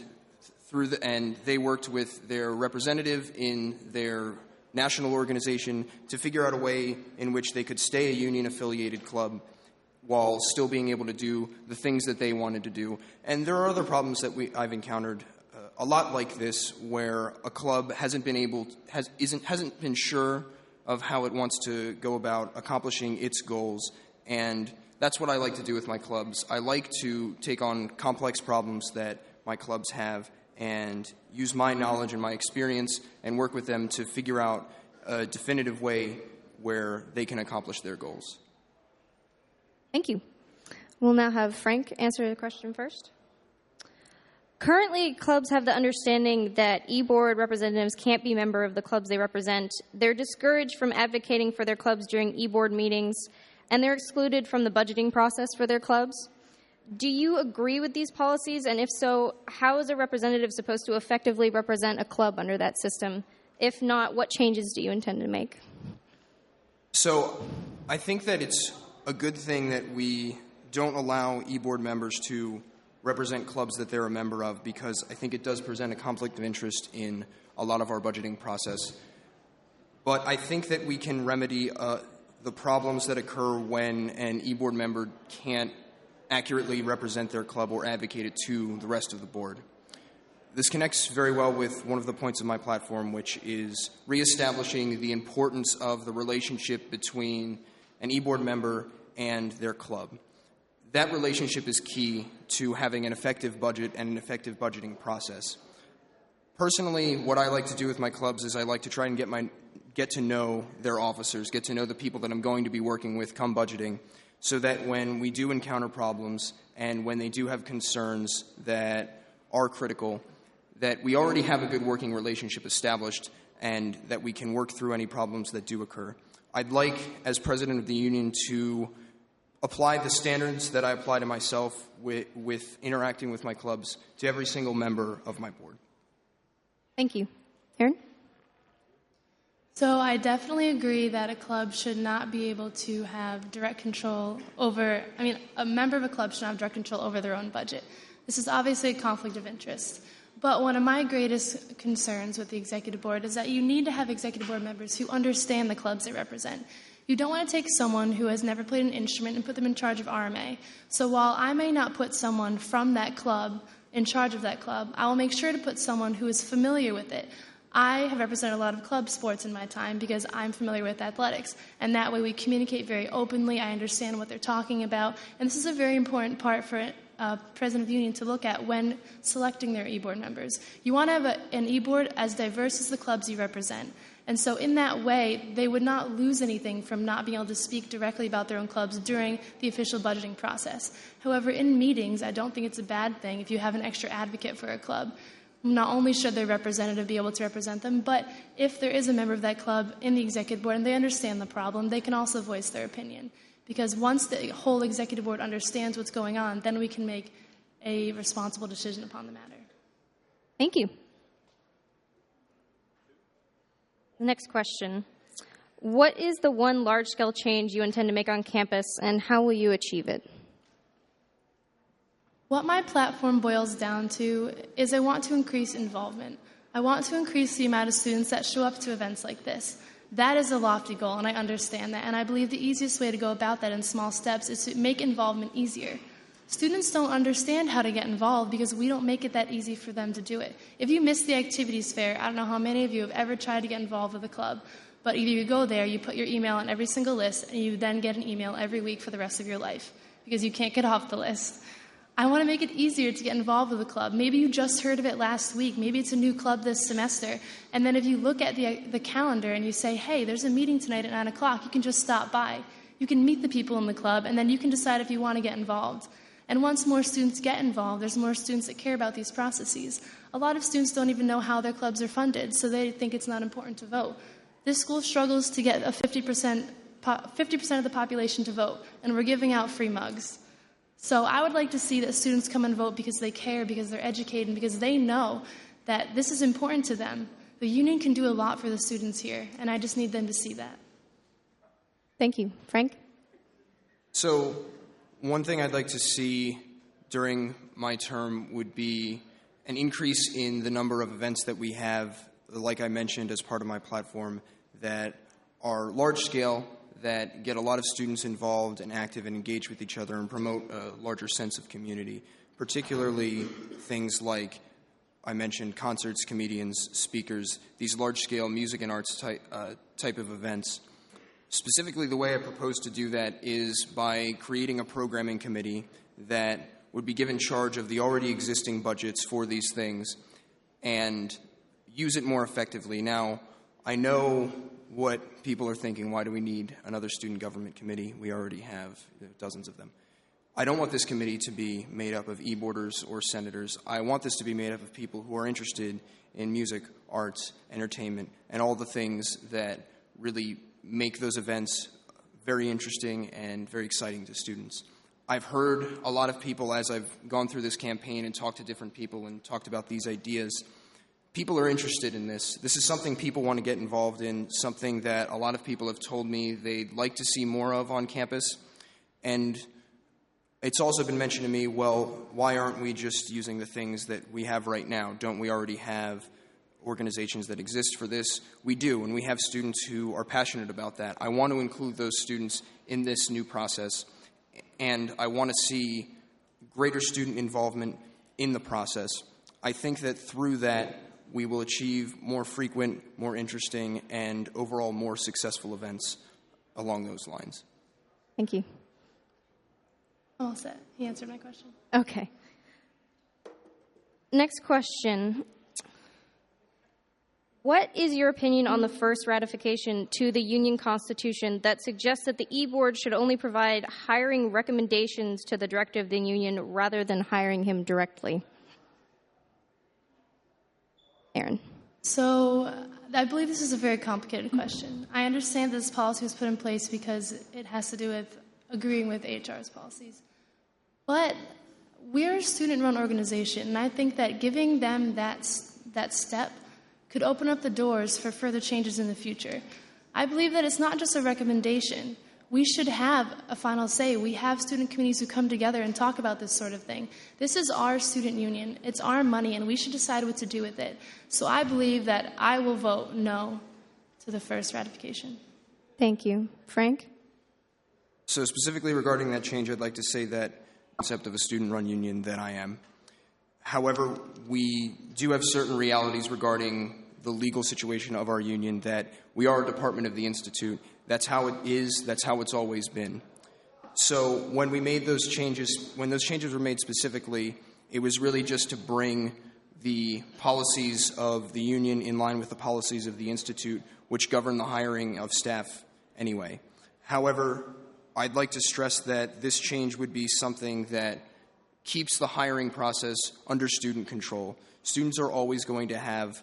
they worked with their representative in their national organization to figure out a way in which they could stay a union-affiliated club while still being able to do the things that they wanted to do. And there are other problems that I've encountered a lot like this, where a club hasn't been sure of how it wants to go about accomplishing its goals, and that's what I like to do with my clubs. I like to take on complex problems that my clubs have and use my knowledge and my experience and work with them to figure out a definitive way where they can accomplish their goals. Thank you. We'll now have Frank answer the question first. Currently, clubs have the understanding that e-board representatives can't be member of the clubs they represent. They're discouraged from advocating for their clubs during e-board meetings, and they're excluded from the budgeting process for their clubs. Do you agree with these policies? And if so, how is a representative supposed to effectively represent a club under that system? If not, what changes do you intend to make? So I think that it's a good thing that we don't allow e-board members to represent clubs that they're a member of, because I think it does present a conflict of interest in a lot of our budgeting process. But I think that we can remedy the problems that occur when an e-board member can't accurately represent their club or advocate it to the rest of the board. This connects very well with one of the points of my platform, which is reestablishing the importance of the relationship between an e-board member and their club. That relationship is key to having an effective budget and an effective budgeting process. Personally, what I like to do with my clubs is I like to try and get to know their officers, get to know the people that I'm going to be working with come budgeting, so that when we do encounter problems and when they do have concerns that are critical, that we already have a good working relationship established and that we can work through any problems that do occur. I'd like, as president of the union, to apply the standards that I apply to myself with interacting with my clubs to every single member of my board. Thank you. Erin? So I definitely agree that a club should not be able to have direct control over, a member of a club should not have direct control over their own budget. This is obviously a conflict of interest. But one of my greatest concerns with the executive board is that you need to have executive board members who understand the clubs they represent. You don't want to take someone who has never played an instrument and put them in charge of RMA. So while I may not put someone from that club in charge of that club, I will make sure to put someone who is familiar with it. I have represented a lot of club sports in my time because I'm familiar with athletics, and that way we communicate very openly. I understand what they're talking about, and this is a very important part for President of the Union to look at when selecting their e-board members. You want to have an e-board as diverse as the clubs you represent. And so in that way, they would not lose anything from not being able to speak directly about their own clubs during the official budgeting process. However, in meetings, I don't think it's a bad thing if you have an extra advocate for a club. Not only should their representative be able to represent them, but if there is a member of that club in the executive board and they understand the problem, they can also voice their opinion. Because once the whole executive board understands what's going on, then we can make a responsible decision upon the matter. Thank you. The next question. What is the one large-scale change you intend to make on campus, and how will you achieve it? What my platform boils down to is I want to increase involvement. I want to increase the amount of students that show up to events like this. That is a lofty goal, and I understand that, and I believe the easiest way to go about that in small steps is to make involvement easier. Students don't understand how to get involved because we don't make it that easy for them to do it. If you miss the activities fair, I don't know how many of you have ever tried to get involved with a club, but either you go there, you put your email on every single list, and you then get an email every week for the rest of your life because you can't get off the list. I want to make it easier to get involved with a club. Maybe you just heard of it last week. Maybe it's a new club this semester. And then if you look at the calendar and you say, hey, there's a meeting tonight at 9 o'clock, you can just stop by. You can meet the people in the club, and then you can decide if you want to get involved. And once more students get involved, there's more students that care about these processes. A lot of students don't even know how their clubs are funded, so they think it's not important to vote. This school struggles to get a 50% of the population to vote, and we're giving out free mugs. So I would like to see that students come and vote because they care, because they're educated, and because they know that this is important to them. The union can do a lot for the students here, and I just need them to see that. Thank you. Frank? So one thing I'd like to see during my term would be an increase in the number of events that we have, like I mentioned as part of my platform, that are large scale, that get a lot of students involved and active and engaged with each other and promote a larger sense of community, particularly things like I mentioned concerts, comedians, speakers, these large-scale music and arts type of events. Specifically, the way I propose to do that is by creating a programming committee that would be given charge of the already existing budgets for these things and use it more effectively. Now, I know what people are thinking. Why do we need another student government committee? We already have dozens of them. I don't want this committee to be made up of e-boarders or senators. I want this to be made up of people who are interested in music, arts, entertainment, and all the things that really make those events very interesting and very exciting to students. I've heard a lot of people as I've gone through this campaign and talked to different people and talked about these ideas. People are interested in this. This is something people want to get involved in, something that a lot of people have told me they'd like to see more of on campus. And it's also been mentioned to me, well, why aren't we just using the things that we have right now? Don't we already have organizations that exist for this? We do, and we have students who are passionate about that. I want to include those students in this new process, and I want to see greater student involvement in the process. I think that through that, we will achieve more frequent, more interesting, and overall more successful events along those lines. Thank you. All set. He answered my question. Okay. Next question. What is your opinion on the first ratification to the union constitution that suggests that the e-board should only provide hiring recommendations to the director of the union rather than hiring him directly? Aaron. So I believe this is a very complicated question. I understand this policy was put in place because it has to do with agreeing with HR's policies. But we're a student-run organization, and I think that giving them that step could open up the doors for further changes in the future. I believe that it's not just a recommendation. We should have a final say. We have student committees who come together and talk about this sort of thing. This is our student union. It's our money, and we should decide what to do with it. So I believe that I will vote no to the first ratification. Thank you. Frank? So specifically regarding that change, I'd like to say that concept of a student-run union that I am. However, we do have certain realities regarding the legal situation of our union, that we are a department of the Institute. That's how it is. That's how it's always been. So when we made those changes, when those changes were made specifically, it was really just to bring the policies of the union in line with the policies of the Institute, which govern the hiring of staff anyway. However, I'd like to stress that this change would be something that keeps the hiring process under student control. Students are always going to have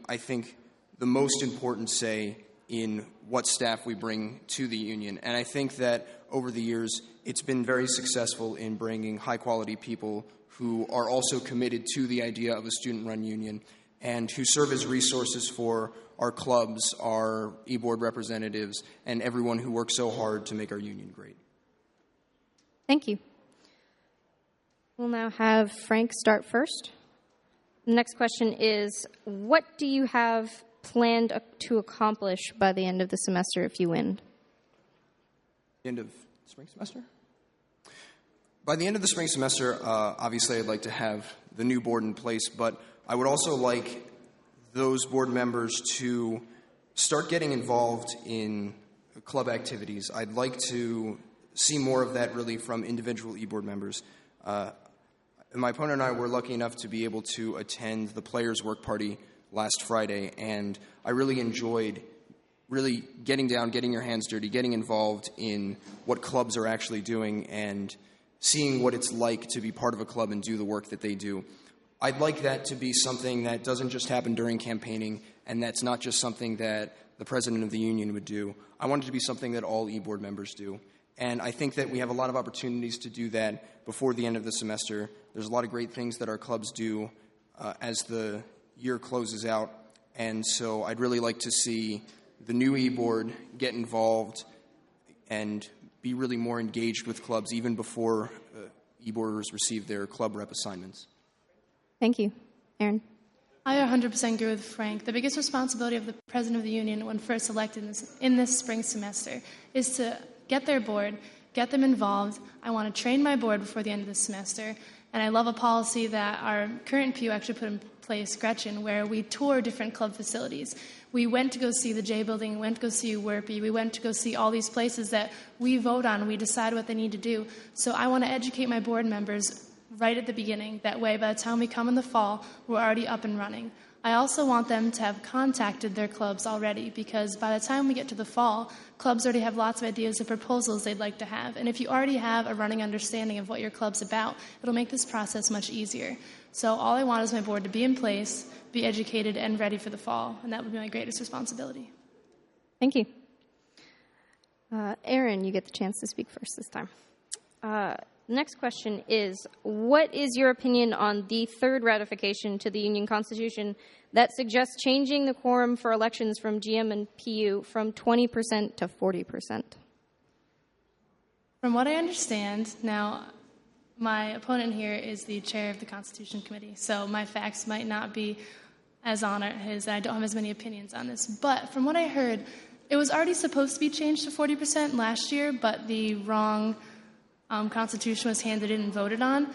I think, the most important say in what staff we bring to the union. And I think that over the years, it's been very successful in bringing high-quality people who are also committed to the idea of a student-run union and who serve as resources for our clubs, our e-board representatives, and everyone who works so hard to make our union great. Thank you. We'll now have Frank start first. The next question is, what do you have planned to accomplish by the end of the semester if you win? End of spring semester? By the end of the spring semester, obviously I'd like to have the new board in place, but I would also like those board members to start getting involved in club activities. I'd like to see more of that really from individual e-board members. My opponent and I were lucky enough to be able to attend the Players' Work Party last Friday, and I really enjoyed really getting down, getting your hands dirty, getting involved in what clubs are actually doing and seeing what it's like to be part of a club and do the work that they do. I'd like that to be something that doesn't just happen during campaigning, and that's not just something that the president of the union would do. I want it to be something that all e-board members do. And I think that we have a lot of opportunities to do that before the end of the semester. There's a lot of great things that our clubs do as the year closes out. And so I'd really like to see the new e-board get involved and be really more engaged with clubs even before e-boarders receive their club rep assignments. Thank you. Aaron? I 100% agree with Frank. The biggest responsibility of the president of the union when first elected in this spring semester is to get their board, get them involved. I want to train my board before the end of the semester. And I love a policy that our current PU actually put in place, Gretchen, where we tour different club facilities. We went to go see the J Building, we went to go see RPI, we went to go see all these places that we vote on, we decide what they need to do. So I want to educate my board members right at the beginning. That way, by the time we come in the fall, we're already up and running. I also want them to have contacted their clubs already, because by the time we get to the fall, clubs already have lots of ideas and proposals they'd like to have. And if you already have a running understanding of what your club's about, it'll make this process much easier. So all I want is my board to be in place, be educated, and ready for the fall. And that would be my greatest responsibility. Thank you. Aaron, you get the chance to speak first this time. Next question is, what is your opinion on the third ratification to the Union Constitution that suggests changing the quorum for elections from GM and PU from 20% to 40%? From what I understand, now, my opponent here is the chair of the Constitution Committee, so my facts might not be as on his, and I don't have as many opinions on this. But from what I heard, it was already supposed to be changed to 40% last year, but the wrong Constitution was handed in and voted on.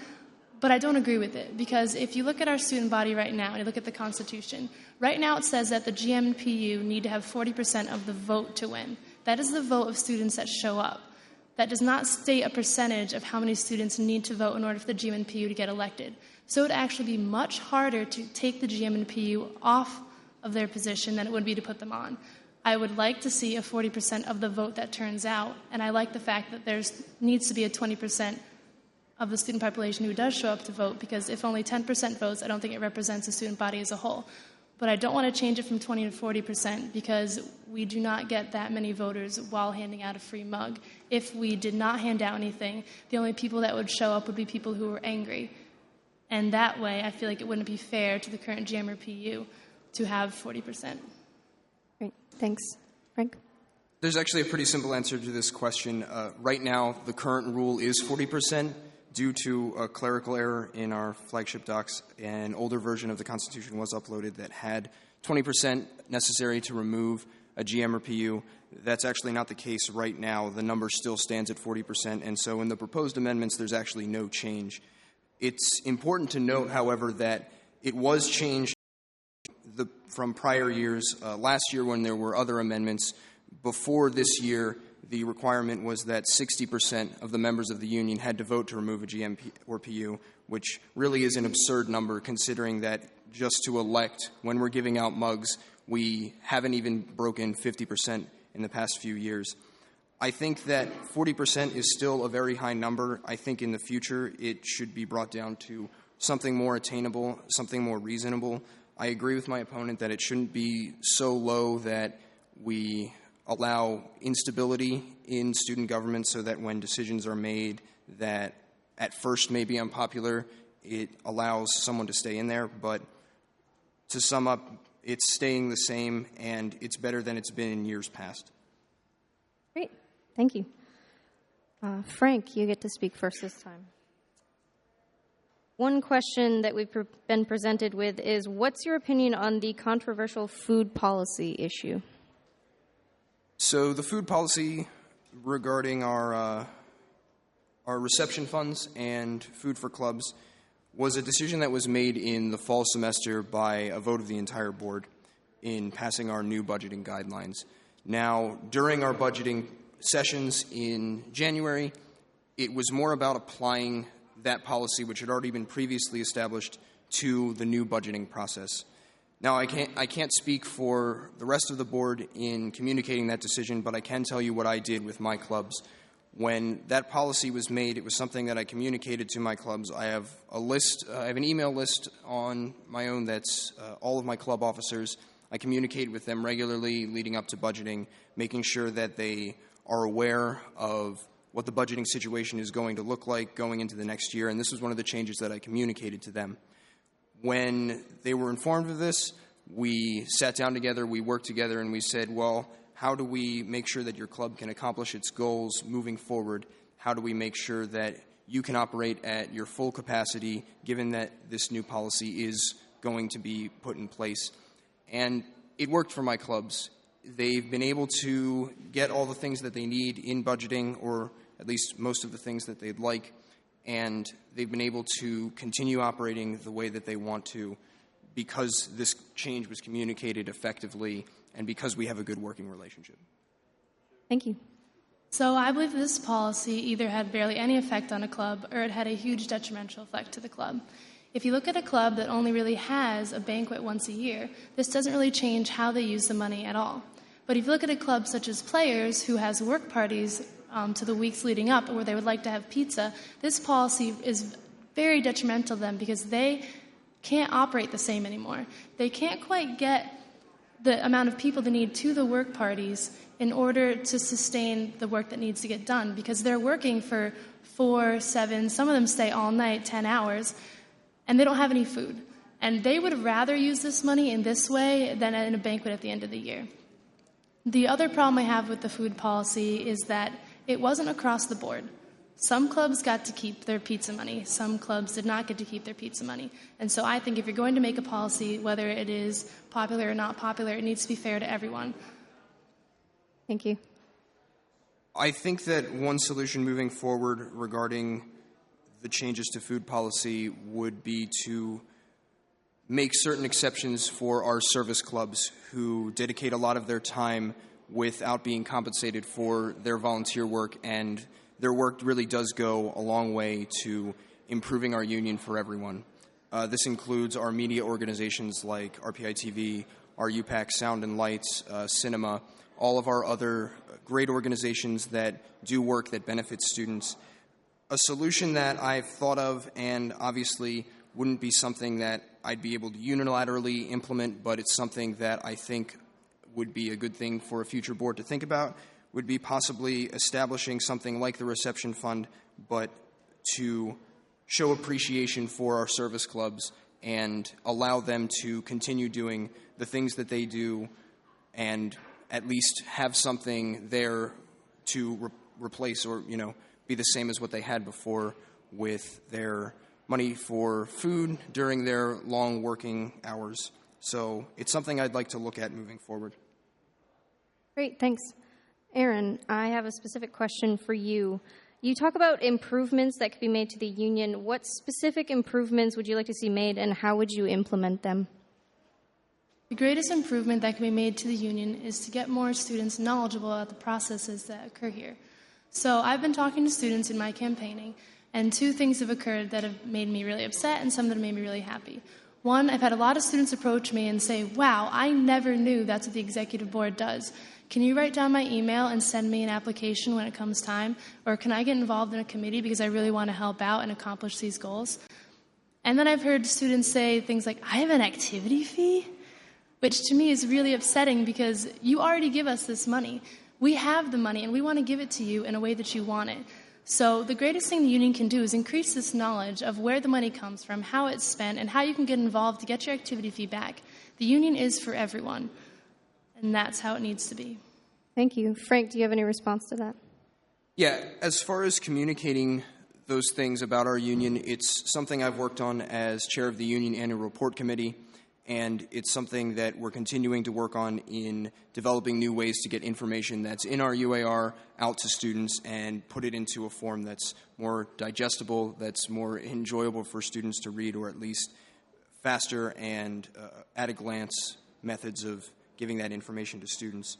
But I don't agree with it, because if you look at our student body right now and you look at the Constitution, right now it says that the GM and PU need to have 40% of the vote to win. That is the vote of students that show up. That does not state a percentage of how many students need to vote in order for the GM and PU to get elected. So it would actually be much harder to take the GM and PU off of their position than it would be to put them on. I would like to see a 40% of the vote that turns out, and I like the fact that there needs to be a 20% of the student population who does show up to vote, because if only 10% votes, I don't think it represents the student body as a whole. But I don't want to change it from 20 to 40% because we do not get that many voters while handing out a free mug. If we did not hand out anything, the only people that would show up would be people who were angry. And that way, I feel like it wouldn't be fair to the current GM or PU to have 40%. Great. Thanks. Frank? There's actually a pretty simple answer to this question. Right now, the current rule is 40%. Due to a clerical error in our flagship docs, an older version of the Constitution was uploaded that had 20% necessary to remove a GM or PU. That's actually not the case right now. The number still stands at 40%, and so in the proposed amendments, there's actually no change. It's important to note, however, that it was changed from prior years. Last year, when there were other amendments, before this year, the requirement was that 60% of the members of the union had to vote to remove a GM or PU, which really is an absurd number considering that just to elect, when we're giving out mugs, we haven't even broken 50% in the past few years. I think that 40% is still a very high number. I think in the future it should be brought down to something more attainable, something more reasonable. I agree with my opponent that it shouldn't be so low that we allow instability in student government so that when decisions are made that at first may be unpopular, it allows someone to stay in there. But to sum up, it's staying the same, and it's better than it's been in years past. Great. Thank you. Frank, you get to speak first this time. One question that we've been presented with is, what's your opinion on the controversial food policy issue? So the food policy regarding our reception funds and food for clubs was a decision that was made in the fall semester by a vote of the entire board in passing our new budgeting guidelines. Now, during our budgeting sessions in January, it was more about applying that policy, which had already been previously established, to the new budgeting process. Now, I can't speak for the rest of the board in communicating that decision, but I can tell you what I did with my clubs. When that policy was made, it was something that I communicated to my clubs. I have a list, I have an email list on my own that's all of my club officers. I communicate with them regularly leading up to budgeting, making sure that they are aware of what the budgeting situation is going to look like going into the next year, and this was one of the changes that I communicated to them. When they were informed of this, we sat down together, we worked together, and we said, well, how do we make sure that your club can accomplish its goals moving forward? How do we make sure that you can operate at your full capacity, given that this new policy is going to be put in place? And it worked for my clubs. They've been able to get all the things that they need in budgeting, or at least most of the things that they'd like, and they've been able to continue operating the way that they want to because this change was communicated effectively and because we have a good working relationship. Thank you. So I believe this policy either had barely any effect on a club or it had a huge detrimental effect to the club. If you look at a club that only really has a banquet once a year, this doesn't really change how they use the money at all. But if you look at a club such as Players, who has work parties to the weeks leading up where they would like to have pizza, this policy is very detrimental to them because they can't operate the same anymore. They can't quite get the amount of people they need to the work parties in order to sustain the work that needs to get done because they're working for 4, 7, some of them stay all night, 10 hours, and they don't have any food. And they would rather use this money in this way than in a banquet at the end of the year. The other problem I have with the food policy is that it wasn't across the board. Some clubs got to keep their pizza money. Some clubs did not get to keep their pizza money. And so I think if you're going to make a policy, whether it is popular or not popular, it needs to be fair to everyone. Thank you. I think that one solution moving forward regarding the changes to food policy would be to make certain exceptions for our service clubs who dedicate a lot of their time without being compensated for their volunteer work, and their work really does go a long way to improving our union for everyone. This includes our media organizations like RPI TV, our UPAC Sound and Lights, Cinema, all of our other great organizations that do work that benefits students. A solution that I've thought of, and obviously wouldn't be something that I'd be able to unilaterally implement, but it's something that I think would be a good thing for a future board to think about, would be possibly establishing something like the reception fund, but to show appreciation for our service clubs and allow them to continue doing the things that they do and at least have something there to replace or, be the same as what they had before with their money for food during their long working hours. So it's something I'd like to look at moving forward. Great, thanks. Aaron, I have a specific question for you. You talk about improvements that could be made to the union. What specific improvements would you like to see made, and how would you implement them? The greatest improvement that can be made to the union is to get more students knowledgeable about the processes that occur here. So I've been talking to students in my campaigning, and two things have occurred that have made me really upset and some that have made me really happy. One, I've had a lot of students approach me and say, wow, I never knew that's what the executive board does. Can you write down my email and send me an application when it comes time? Or can I get involved in a committee because I really want to help out and accomplish these goals? And then I've heard students say things like, I have an activity fee? Which to me is really upsetting because you already give us this money. We have the money, and we want to give it to you in a way that you want it. So the greatest thing the union can do is increase this knowledge of where the money comes from, how it's spent, and how you can get involved to get your activity fee back. The union is for everyone, and that's how it needs to be. Thank you. Frank, do you have any response to that? Yeah, as far as communicating those things about our union, it's something I've worked on as chair of the Union Annual Report Committee. And it's something that we're continuing to work on in developing new ways to get information that's in our UAR out to students and put it into a form that's more digestible, that's more enjoyable for students to read, or at least faster and at-a-glance methods of giving that information to students.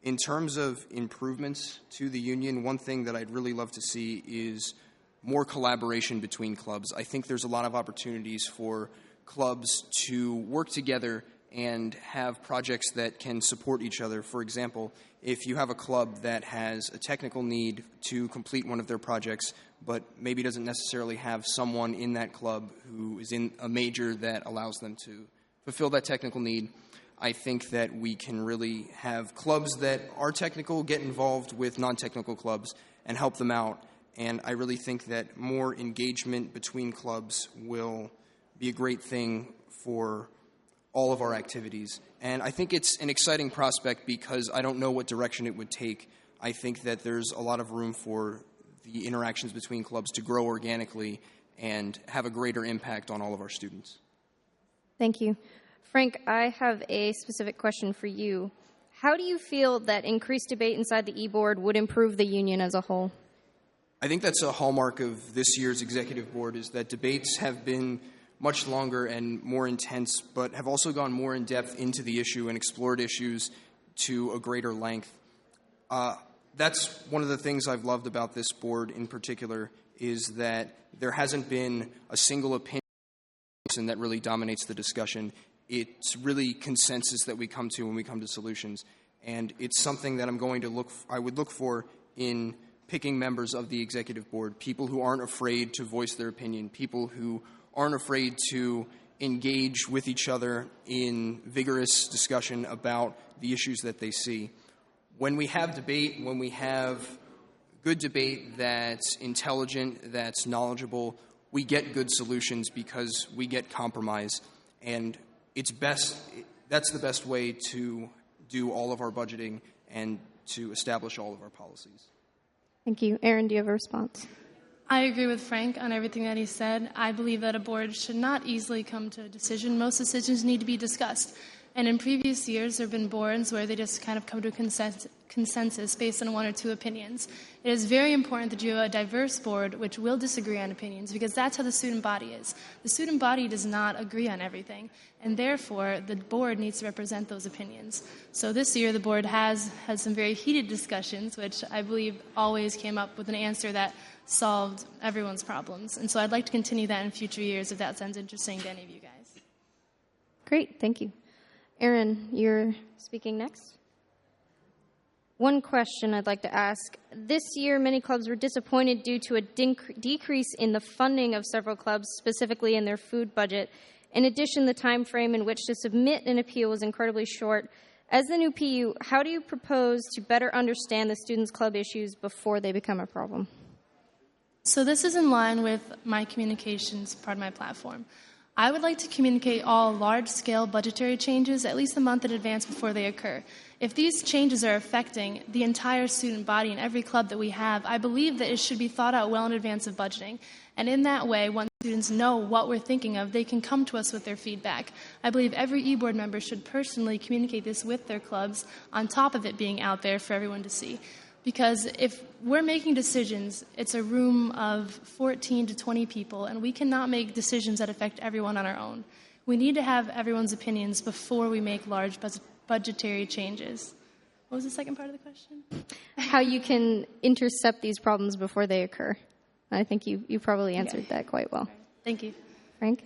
In terms of improvements to the union, one thing that I'd really love to see is more collaboration between clubs. I think there's a lot of opportunities for clubs to work together and have projects that can support each other. For example, if you have a club that has a technical need to complete one of their projects, but maybe doesn't necessarily have someone in that club who is in a major that allows them to fulfill that technical need, I think that we can really have clubs that are technical get involved with non-technical clubs and help them out. And I really think that more engagement between clubs will be a great thing for all of our activities. And I think it's an exciting prospect because I don't know what direction it would take. I think that there's a lot of room for the interactions between clubs to grow organically and have a greater impact on all of our students. Thank you. Frank, I have a specific question for you. How do you feel that increased debate inside the e-board would improve the union as a whole? I think that's a hallmark of this year's executive board, is that debates have been much longer and more intense, but have also gone more in depth into the issue and explored issues to a greater length. That's one of the things I've loved about this board in particular, is that there hasn't been a single opinion that really dominates the discussion. It's really consensus that we come to when we come to solutions. And it's something that I would look for in picking members of the executive board, people who aren't afraid to voice their opinion, people who aren't afraid to engage with each other in vigorous discussion about the issues that they see. When we have debate, when we have good debate that's intelligent, that's knowledgeable, we get good solutions because we get compromise. And that's the best way to do all of our budgeting and to establish all of our policies. Thank you. Aaron, do you have a response? I agree with Frank on everything that he said. I believe that a board should not easily come to a decision. Most decisions need to be discussed. And in previous years, there have been boards where they just kind of come to a consensus based on one or two opinions. It is very important that you have a diverse board which will disagree on opinions, because that's how the student body is. The student body does not agree on everything, and therefore the board needs to represent those opinions. So this year the board has had some very heated discussions, which I believe always came up with an answer that solved everyone's problems. And so I'd like to continue that in future years if that sounds interesting to any of you guys. Great, thank you. Aaron, you're speaking next. One question I'd like to ask. This year, many clubs were disappointed due to a decrease in the funding of several clubs, specifically in their food budget. In addition, the time frame in which to submit an appeal was incredibly short. As the new PU, how do you propose to better understand the students' club issues before they become a problem? So this is in line with my communications part of my platform. I would like to communicate all large-scale budgetary changes at least a month in advance before they occur. If these changes are affecting the entire student body in every club that we have, I believe that it should be thought out well in advance of budgeting. And in that way, once students know what we're thinking of, they can come to us with their feedback. I believe every e-board member should personally communicate this with their clubs on top of it being out there for everyone to see. Because if we're making decisions, it's a room of 14 to 20 people, and we cannot make decisions that affect everyone on our own. We need to have everyone's opinions before we make large budgetary changes. What was the second part of the question? How you can intercept these problems before they occur. I think you probably answered that quite well. Thank you. Frank?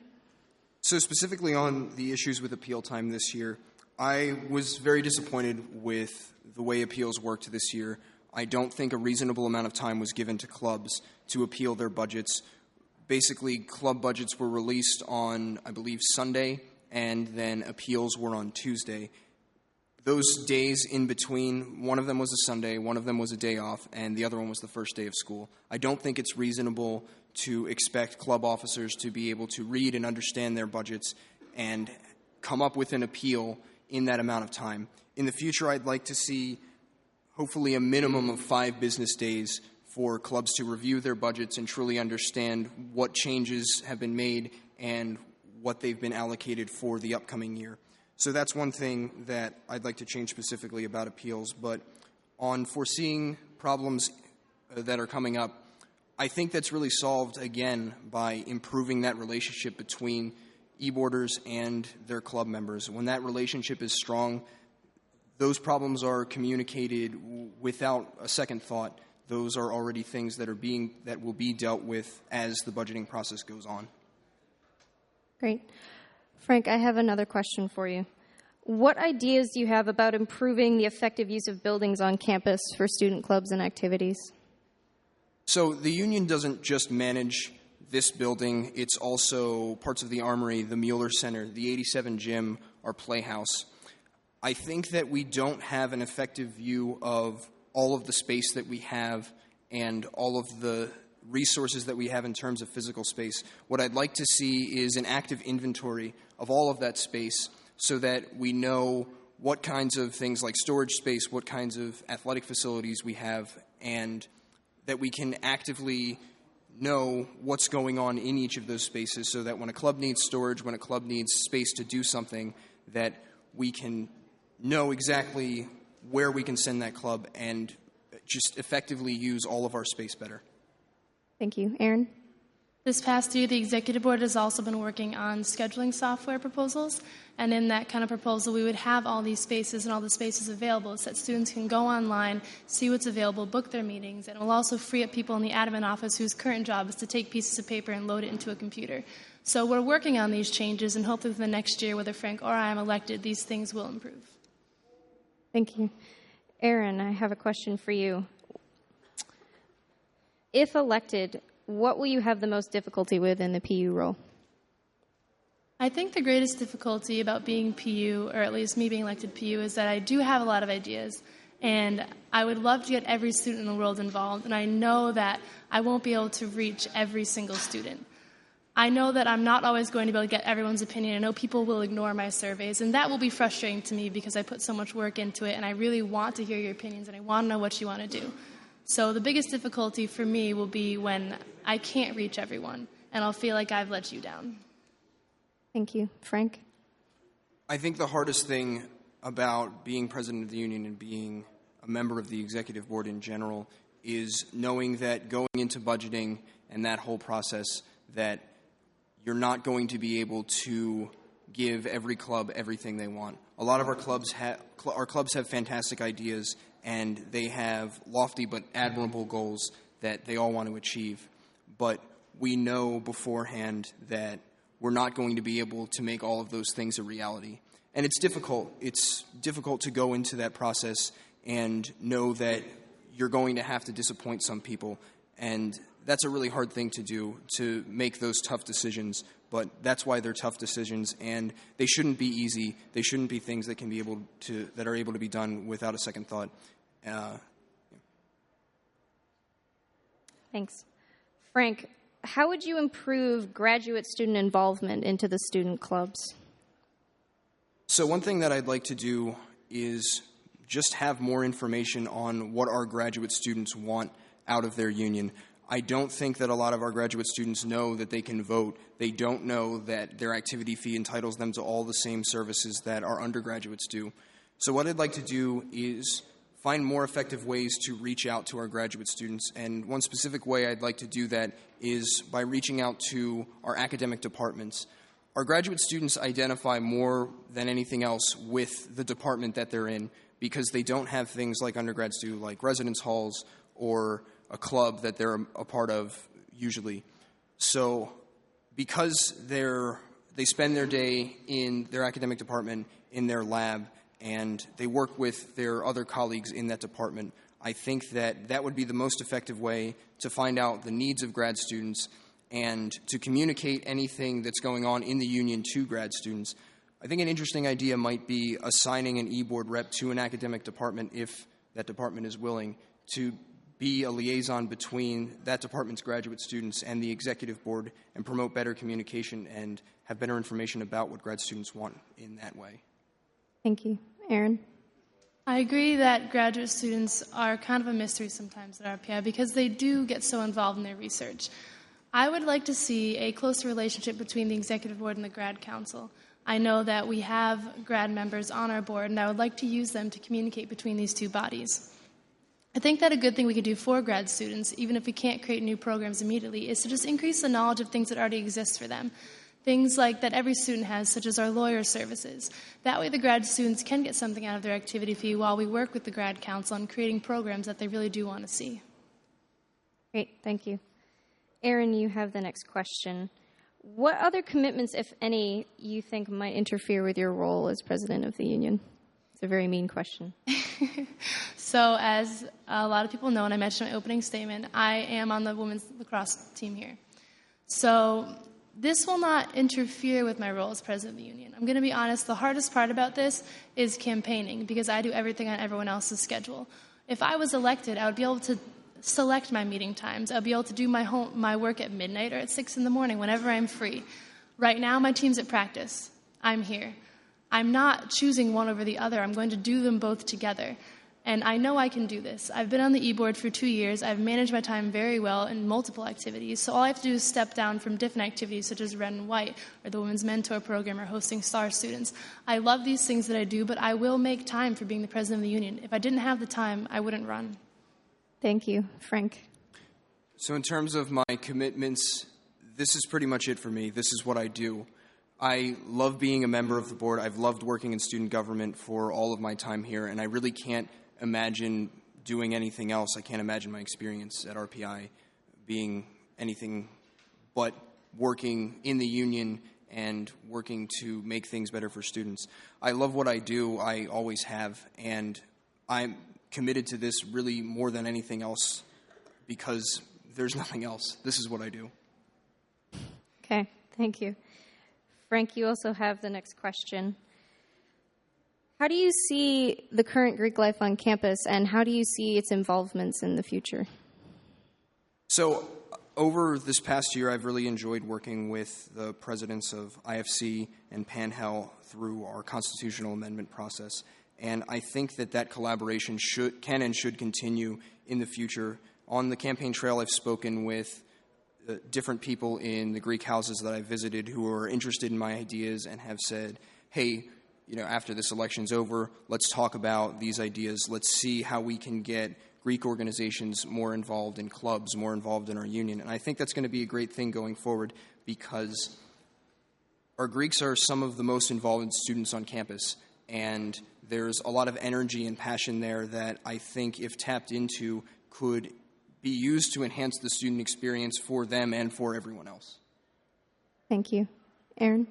So specifically on the issues with appeal time this year, I was very disappointed with the way appeals worked this year. I don't think a reasonable amount of time was given to clubs to appeal their budgets. Basically, club budgets were released on, I believe, Sunday, and then appeals were on Tuesday. Those days in between, one of them was a Sunday, one of them was a day off, and the other one was the first day of school. I don't think it's reasonable to expect club officers to be able to read and understand their budgets and come up with an appeal in that amount of time. In the future, I'd like to see hopefully a minimum of 5 business days for clubs to review their budgets and truly understand what changes have been made and what they've been allocated for the upcoming year. So that's one thing that I'd like to change specifically about appeals. But on foreseeing problems that are coming up, I think that's really solved, again, by improving that relationship between e-boarders and their club members. When that relationship is strong, those problems are communicated without a second thought. Those are already things that will be dealt with as the budgeting process goes on. Great. Frank, I have another question for you. What ideas do you have about improving the effective use of buildings on campus for student clubs and activities? So the union doesn't just manage this building. It's also parts of the Armory, the Mueller Center, the 87 gym, our playhouse. I think that we don't have an effective view of all of the space that we have and all of the resources that we have in terms of physical space. What I'd like to see is an active inventory of all of that space so that we know what kinds of things like storage space, what kinds of athletic facilities we have, and that we can actively know what's going on in each of those spaces so that when a club needs storage, when a club needs space to do something, that we can know exactly where we can send that club and just effectively use all of our space better. Thank you. Aaron? This past year, the Executive Board has also been working on scheduling software proposals, and in that kind of proposal, we would have all these spaces and all the spaces available so that students can go online, see what's available, book their meetings, and it will also free up people in the admin office whose current job is to take pieces of paper and load it into a computer. So we're working on these changes, and hopefully within the next year, whether Frank or I am elected, these things will improve. Thank you. Aaron, I have a question for you. If elected, what will you have the most difficulty with in the PU role? I think the greatest difficulty about being PU, or at least me being elected PU, is that I do have a lot of ideas, and I would love to get every student in the world involved, and I know that I won't be able to reach every single student. I know that I'm not always going to be able to get everyone's opinion. I know people will ignore my surveys, and that will be frustrating to me because I put so much work into it, and I really want to hear your opinions, and I want to know what you want to do. So the biggest difficulty for me will be when I can't reach everyone, and I'll feel like I've let you down. Thank you. Frank? I think the hardest thing about being president of the union and being a member of the executive board in general is knowing that going into budgeting and that whole process that you're not going to be able to give every club everything they want. A lot of our clubs have fantastic ideas, and they have lofty but admirable goals that they all want to achieve. But we know beforehand that we're not going to be able to make all of those things a reality. And it's difficult. It's difficult to go into that process and know that you're going to have to disappoint some people. And that's a really hard thing to do, to make those tough decisions. But that's why they're tough decisions, and they shouldn't be easy. They shouldn't be things that are able to be done without a second thought. Thanks. Frank, how would you improve graduate student involvement into the student clubs? So one thing that I'd like to do is just have more information on what our graduate students want out of their union. I don't think that a lot of our graduate students know that they can vote. They don't know that their activity fee entitles them to all the same services that our undergraduates do. So what I'd like to do is find more effective ways to reach out to our graduate students. And one specific way I'd like to do that is by reaching out to our academic departments. Our graduate students identify more than anything else with the department that they're in because they don't have things like undergrads do, like residence halls or a club that they're a part of usually. So because they spend their day in their academic department, in their lab, and they work with their other colleagues in that department, I think that that would be the most effective way to find out the needs of grad students and to communicate anything that's going on in the union to grad students. I think an interesting idea might be assigning an e-board rep to an academic department if that department is willing to be a liaison between that department's graduate students and the executive board and promote better communication and have better information about what grad students want in that way. Thank you. Aaron? I agree that graduate students are kind of a mystery sometimes at RPI because they do get so involved in their research. I would like to see a closer relationship between the executive board and the grad council. I know that we have grad members on our board, and I would like to use them to communicate between these two bodies. I think that a good thing we could do for grad students, even if we can't create new programs immediately, is to just increase the knowledge of things that already exist for them. Things like that every student has, such as our lawyer services. That way the grad students can get something out of their activity fee while we work with the grad council on creating programs that they really do want to see. Great, thank you. Aaron, you have the next question. What other commitments, if any, you think might interfere with your role as president of the union? It's a very mean question. So as a lot of people know, and I mentioned in my opening statement, I am on the women's lacrosse team here. So this will not interfere with my role as president of the union. I'm going to be honest, the hardest part about this is campaigning because I do everything on everyone else's schedule. If I was elected, I would be able to select my meeting times. I'll be able to do my work at midnight or at 6 in the morning whenever I'm free. Right now, my team's at practice. I'm here. I'm not choosing one over the other. I'm going to do them both together. And I know I can do this. I've been on the e-board for 2 years. I've managed my time very well in multiple activities. So all I have to do is step down from different activities such as Red and White or the Women's Mentor Program or hosting STAR students. I love these things that I do, but I will make time for being the president of the union. If I didn't have the time, I wouldn't run. Thank you. Frank? So in terms of my commitments, this is pretty much it for me. This is what I do. I love being a member of the board. I've loved working in student government for all of my time here, and I really can't imagine doing anything else. I can't imagine my experience at RPI being anything but working in the union and working to make things better for students. I love what I do. I always have, and I'm committed to this really more than anything else because there's nothing else. This is what I do. Okay, thank you. Frank, you also have the next question. How do you see the current Greek life on campus, and how do you see its involvements in the future? So over this past year, I've really enjoyed working with the presidents of IFC and PanHel through our constitutional amendment process. And I think that collaboration can and should continue in the future. On the campaign trail, I've spoken with different people in the Greek houses that I visited who are interested in my ideas and have said, hey, after this election's over, let's talk about these ideas. Let's see how we can get Greek organizations more involved in clubs, more involved in our union. And I think that's going to be a great thing going forward because our Greeks are some of the most involved students on campus. And there's a lot of energy and passion there that I think, if tapped into, could be used to enhance the student experience for them and for everyone else. Thank you. Aaron?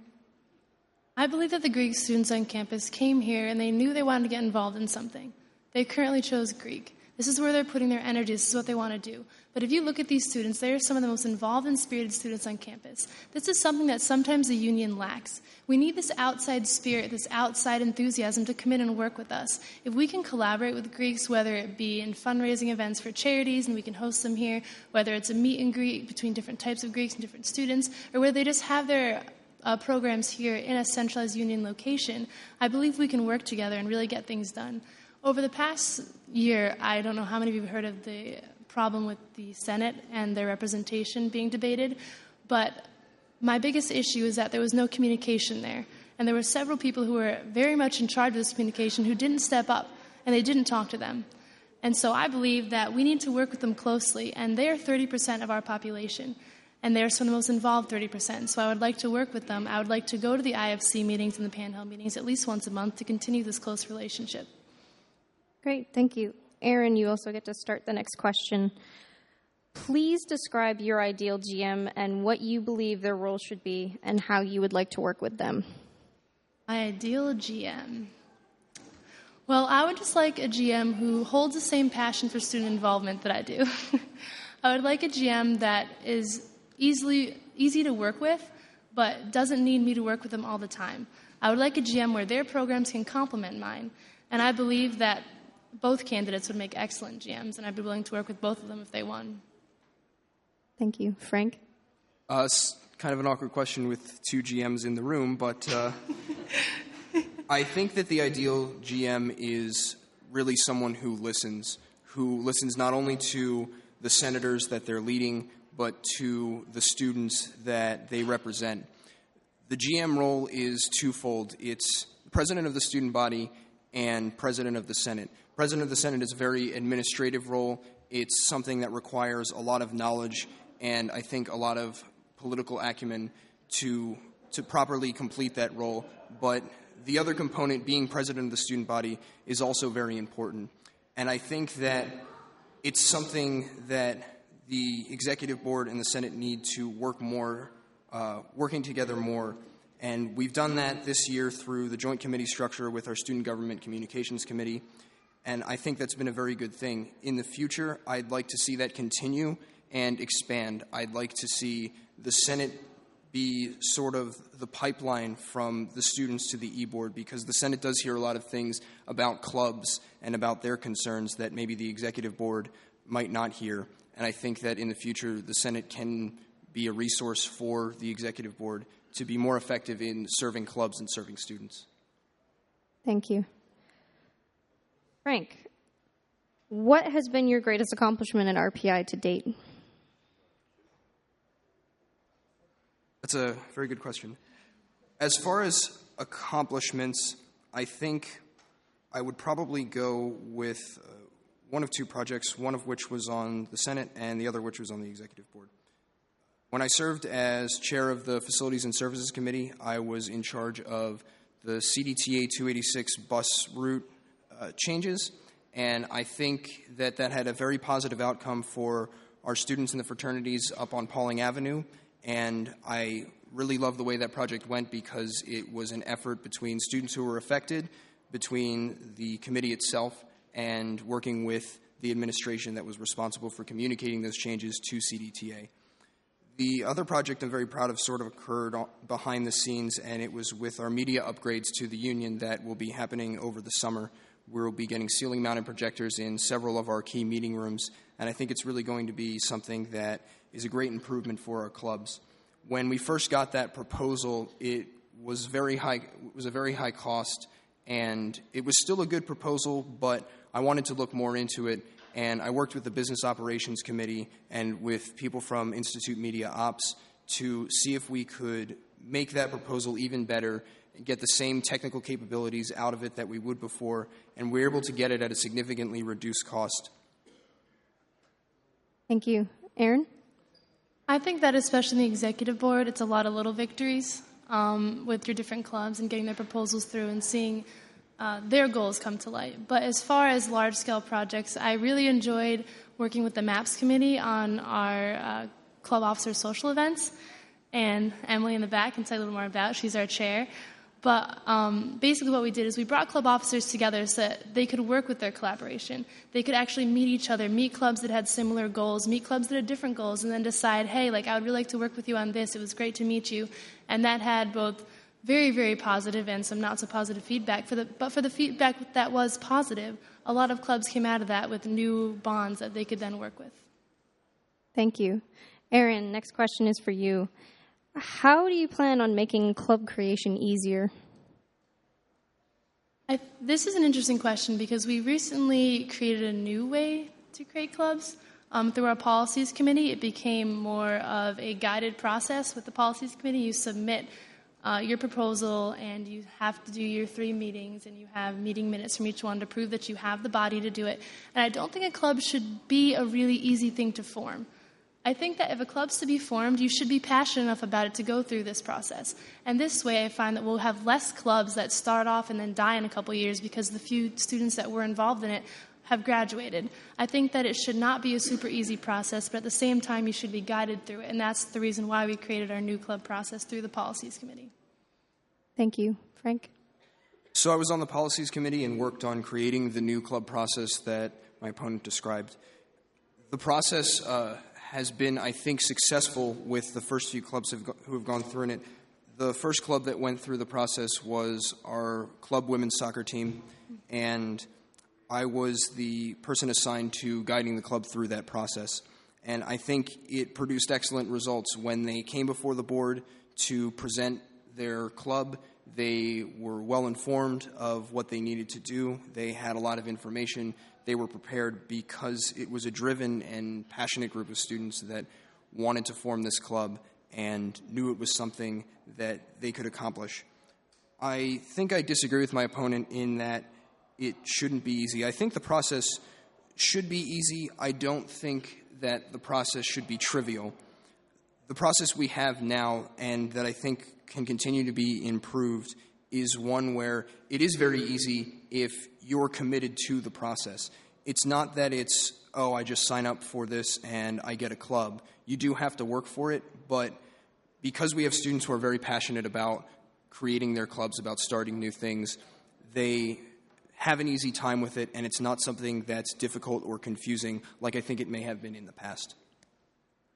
I believe that the Greek students on campus came here and they knew they wanted to get involved in something. They currently chose Greek. This is where they're putting their energy. This is what they want to do. But if you look at these students, they are some of the most involved and spirited students on campus. This is something that sometimes the union lacks. We need this outside spirit, this outside enthusiasm to come in and work with us. If we can collaborate with Greeks, whether it be in fundraising events for charities, and we can host them here, whether it's a meet and greet between different types of Greeks and different students, or whether they just have their programs here in a centralized union location, I believe we can work together and really get things done. Over the past year, I don't know how many of you have heard of the problem with the Senate and their representation being debated, but my biggest issue is that there was no communication there. And there were several people who were very much in charge of this communication who didn't step up, and they didn't talk to them. And so I believe that we need to work with them closely, and they are 30% of our population, and they're some of the most involved 30%. So I would like to work with them. I would like to go to the IFC meetings and the Panhandle meetings at least once a month to continue this close relationship. Great, thank you. Aaron, you also get to start the next question. Please describe your ideal GM and what you believe their role should be and how you would like to work with them. My ideal GM. Well, I would just like a GM who holds the same passion for student involvement that I do. I would like a GM that is easy to work with, but doesn't need me to work with them all the time. I would like a GM where their programs can complement mine, and I believe that both candidates would make excellent GMs, and I'd be willing to work with both of them if they won. Thank you. Frank? It's kind of an awkward question with two GMs in the room, but I think that the ideal GM is really someone who listens not only to the senators that they're leading, but to the students that they represent. The GM role is twofold. It's president of the student body and president of the Senate. President of the Senate is a very administrative role. It's something that requires a lot of knowledge and I think a lot of political acumen to properly complete that role. But the other component, being president of the student body, is also very important. And I think that it's something that the executive board and the Senate need to working together more. And we've done that this year through the joint committee structure with our Student Government Communications Committee. And I think that's been a very good thing. In the future, I'd like to see that continue and expand. I'd like to see the Senate be sort of the pipeline from the students to the e-board, because the Senate does hear a lot of things about clubs and about their concerns that maybe the executive board might not hear. And I think that in the future, the Senate can be a resource for the executive board to be more effective in serving clubs and serving students. Thank you. Frank, what has been your greatest accomplishment at RPI to date? That's a very good question. As far as accomplishments, I think I would probably go with one of two projects, one of which was on the Senate and the other which was on the executive board. When I served as chair of the Facilities and Services Committee, I was in charge of the CDTA 286 bus route changes, and I think that that had a very positive outcome for our students in the fraternities up on Pauling Avenue, and I really love the way that project went because it was an effort between students who were affected, between the committee itself, and working with the administration that was responsible for communicating those changes to CDTA. The other project I'm very proud of sort of occurred behind the scenes, and it was with our media upgrades to the union that will be happening over the summer. We'll be getting ceiling-mounted projectors in several of our key meeting rooms, and I think it's really going to be something that is a great improvement for our clubs. When we first got that proposal, it was very high. It was a very high cost, and it was still a good proposal, but I wanted to look more into it. And I worked with the Business Operations Committee and with people from Institute Media Ops to see if we could make that proposal even better and get the same technical capabilities out of it that we would before, and we're able to get it at a significantly reduced cost. Thank you. Aaron? I think that especially in the executive board, it's a lot of little victories with your different clubs and getting their proposals through and seeing their goals come to light. But as far as large-scale projects, I really enjoyed working with the MAPS committee on our club officer social events. And Emily in the back can tell you a little more about. She's our chair. But basically what we did is we brought club officers together so that they could work with their collaboration. They could actually meet each other, meet clubs that had similar goals, meet clubs that had different goals, and then decide, hey, like, I would really like to work with you on this. It was great to meet you. And that had both very, very positive and some not so positive feedback. But for the feedback that was positive, a lot of clubs came out of that with new bonds that they could then work with. Thank you. Aaron, next question is for you. How do you plan on making club creation easier? This is an interesting question because we recently created a new way to create clubs. Through our policies committee, it became more of a guided process. With the policies committee, you submit your proposal and you have to do your 3 meetings and you have meeting minutes from each one to prove that you have the body to do it. And I don't think a club should be a really easy thing to form. I think that if a club's to be formed, you should be passionate enough about it to go through this process. And this way, I find that we'll have less clubs that start off and then die in a couple years because the few students that were involved in it have graduated. I think that it should not be a super easy process, but at the same time, you should be guided through it. And that's the reason why we created our new club process through the Policies Committee. Thank you. Frank? So I was on the Policies Committee and worked on creating the new club process that my opponent described. The process has been, I think, successful with the first few clubs who have gone through it. The first club that went through the process was our club women's soccer team, and I was the person assigned to guiding the club through that process. And I think it produced excellent results. When they came before the board to present their club, they were well informed of what they needed to do. They had a lot of information. They were prepared because it was a driven and passionate group of students that wanted to form this club and knew it was something that they could accomplish. I think I disagree with my opponent in that it shouldn't be easy. I think the process should be easy. I don't think that the process should be trivial. The process we have now, and that I think can continue to be improved, is one where it is very easy if you're committed to the process. It's not that it's, oh, I just sign up for this and I get a club. You do have to work for it, but because we have students who are very passionate about creating their clubs, about starting new things, they have an easy time with it, and it's not something that's difficult or confusing like I think it may have been in the past.